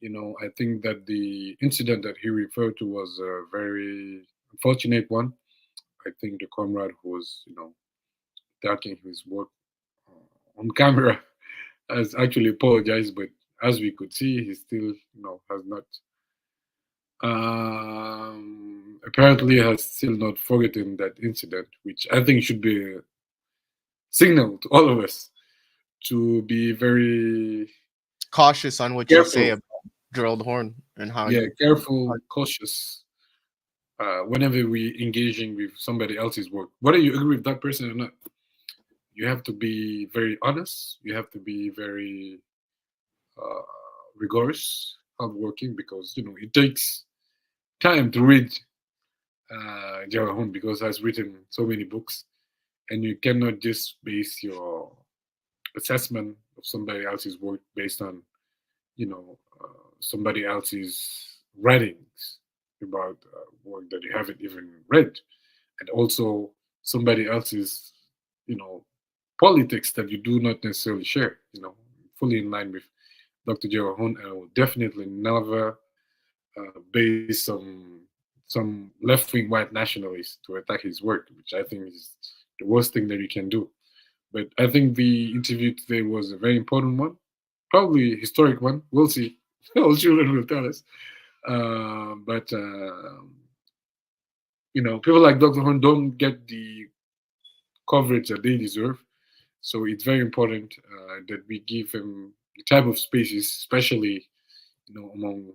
I think that the incident that he referred to was a very unfortunate one. I think the comrade who was attacking his work on camera has actually apologized, but as we could see, he still has not apparently has still not forgotten that incident, which I think should be a signal to all of us to be very cautious on what careful. You say about Gerald Horne and how careful, cautious whenever we engaging with somebody else's work, whether you agree with that person or not. You have to be very honest. You have to be very rigorous, hardworking, because it takes time to read Gerald Horne, because he has written so many books, and you cannot just base your assessment of somebody else's work based on somebody else's writings about work that you haven't even read, and also somebody else's politics that you do not necessarily share. Fully in line with Dr. Gerald Horne. I will definitely never base some left-wing white nationalists to attack his work, which I think is the worst thing that you can do. But I think the interview today was a very important one, probably a historic one. We'll see. All children will tell us. But people like Dr. Horne don't get the coverage that they deserve. So it's very important that we give him the type of spaces, especially among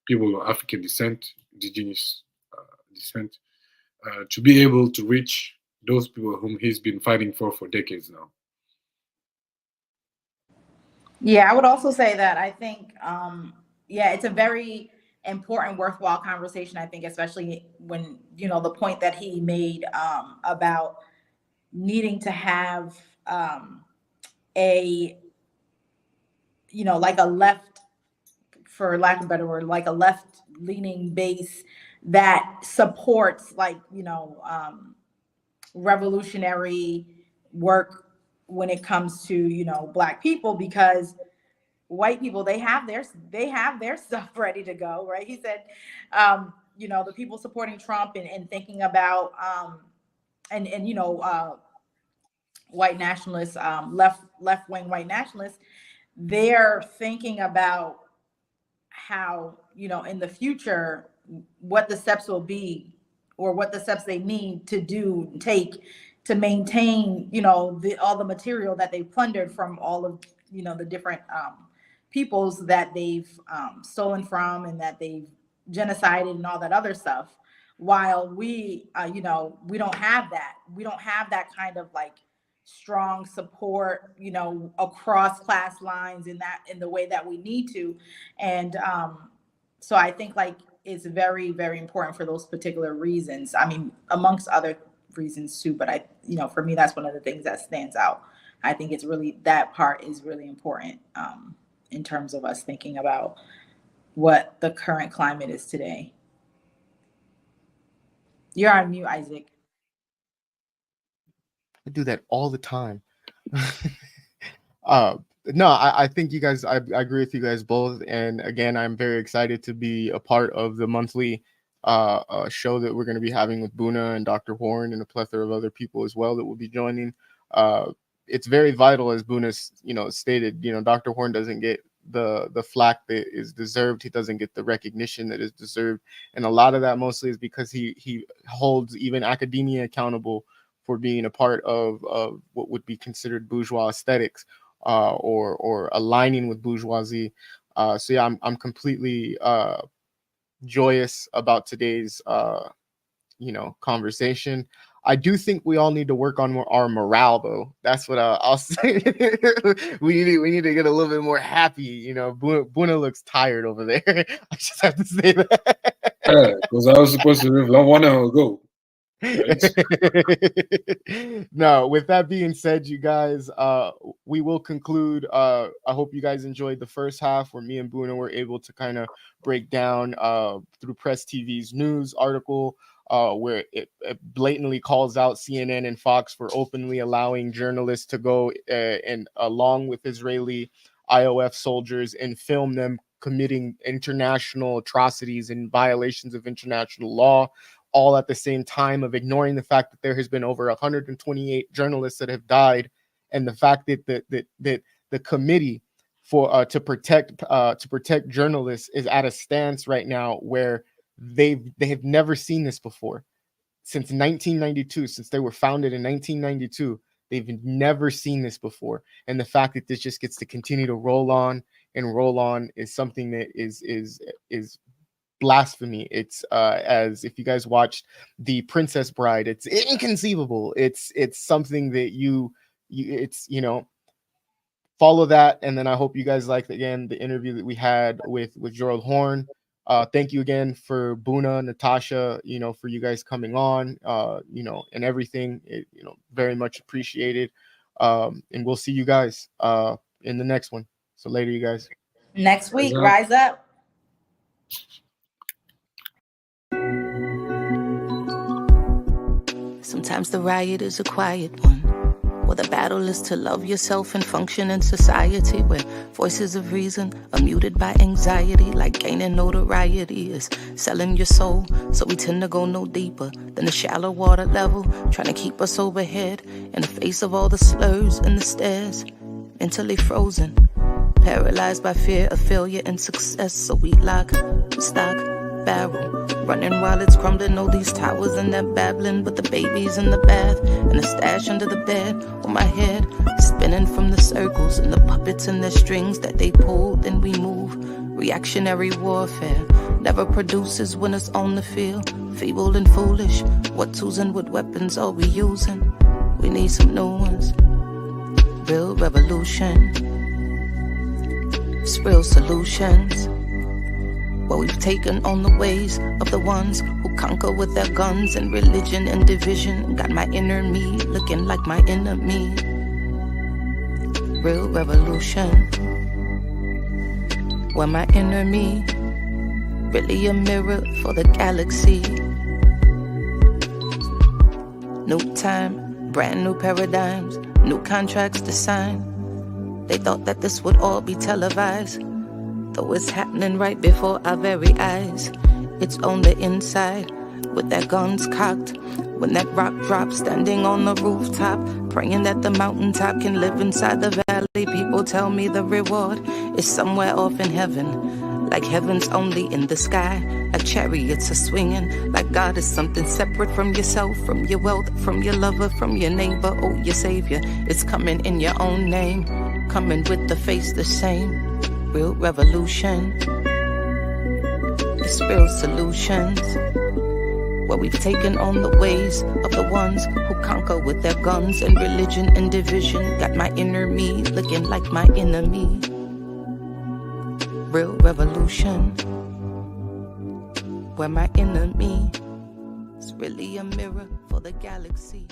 people of African descent, indigenous descent, to be able to reach those people whom he's been fighting for decades now. Yeah, I would also say that I think, it's a very important, worthwhile conversation. I think, especially when, you know, the point that he made about needing to have a, you know, like a left, for lack of a better word, like a left leaning base that supports, like, you know, revolutionary work when it comes to, you know, Black people, because white people, they have their stuff ready to go, right? He said, you know, the people supporting Trump and thinking about and you know, white nationalists, left-wing white nationalists, they're thinking about how, you know, in the future, what the steps will be, or what the steps they need to take to maintain, you know, all the material that they plundered from all of, you know, the different peoples that they've stolen from and that they've genocided and all that other stuff. While we, you know, we don't have that. We don't have that kind of like strong support, you know, across class lines in the way that we need to. And so I think like it's very, very important for those particular reasons. I mean, amongst other reasons too, but you know, for me, that's one of the things that stands out. I think it's really, that part is really important in terms of us thinking about what the current climate is today. You're on mute, Isaac. I do that all the time. No, I think you guys, I agree with you guys both. And again, I'm very excited to be a part of the monthly show that we're going to be having with Buna and Dr. Horne and a plethora of other people as well that will be joining. It's very vital, as Buna, you know, stated, you know, Dr. Horne doesn't get the flack that is deserved. He doesn't get the recognition that is deserved. And a lot of that mostly is because he holds even academia accountable for being a part of what would be considered bourgeois aesthetics, or aligning with bourgeoisie. So yeah, I'm completely joyous about today's you know, conversation. I do think we all need to work on our morale, though. That's what I'll say. we need to get a little bit more happy. You know, Buna looks tired over there. I just have to say that. Yeah, because I was supposed to leave 1 hour ago. No, with that being said, you guys, we will conclude. I hope you guys enjoyed the first half where me and Buna were able to kind of break down through Press TV's news article, where it blatantly calls out CNN and Fox for openly allowing journalists to go and along with Israeli IOF soldiers and film them committing international atrocities and violations of international law, all at the same time of ignoring the fact that there has been over 128 journalists that have died, and the fact that the committee for to protect journalists is at a stance right now where they have never seen this before. Since 1992, since they were founded in 1992, they've never seen this before. And the fact that this just gets to continue to roll on is something that is blasphemy. It's as if you guys watched The Princess Bride, it's inconceivable. It's something that it's, you know, follow that. And then I hope you guys liked, again, the interview that we had with Gerald Horne. Thank you again for Buna, Natasha, you know, for you guys coming on, you know, and everything, you know, very much appreciated. And we'll see you guys in the next one. So later, you guys. Next week, rise up. Sometimes the riot is a quiet one, or the battle is to love yourself and function in society where voices of reason are muted by anxiety, like gaining notoriety is selling your soul. So we tend to go no deeper than the shallow water level, trying to keep us overhead in the face of all the slurs and the stares, mentally frozen, paralyzed by fear of failure and success. So we lock, stock, barrel, running while it's crumbling. All these towers and they're babbling, but the baby's in the bath and the stash under the bed on my head, spinning from the circles and the puppets and the strings that they pull. Then we move. Reactionary warfare never produces when it's on the field. Feeble and foolish. What tools and what weapons are we using? We need some new ones. Real revolution. It's real solutions. Where we've taken on the ways of the ones who conquer with their guns and religion and division. Got my inner me looking like my enemy. Real revolution. Where my inner me really a mirror for the galaxy. New time, brand new paradigms, new contracts to sign. They thought that this would all be televised, though it's happening right before our very eyes. It's on the inside, with their guns cocked. When that rock drops, standing on the rooftop, praying that the mountaintop can live inside the valley. People tell me the reward is somewhere off in heaven, like heaven's only in the sky. Like chariots are swinging, like God is something separate from yourself, from your wealth, from your lover, from your neighbor. Oh, your savior, it's coming in your own name, coming with the face the same. Real revolution, it's real solutions. Where we've taken on the ways of the ones who conquer with their guns and religion and division. Got my inner me looking like my enemy. Real revolution. Where my enemy is really a mirror for the galaxy.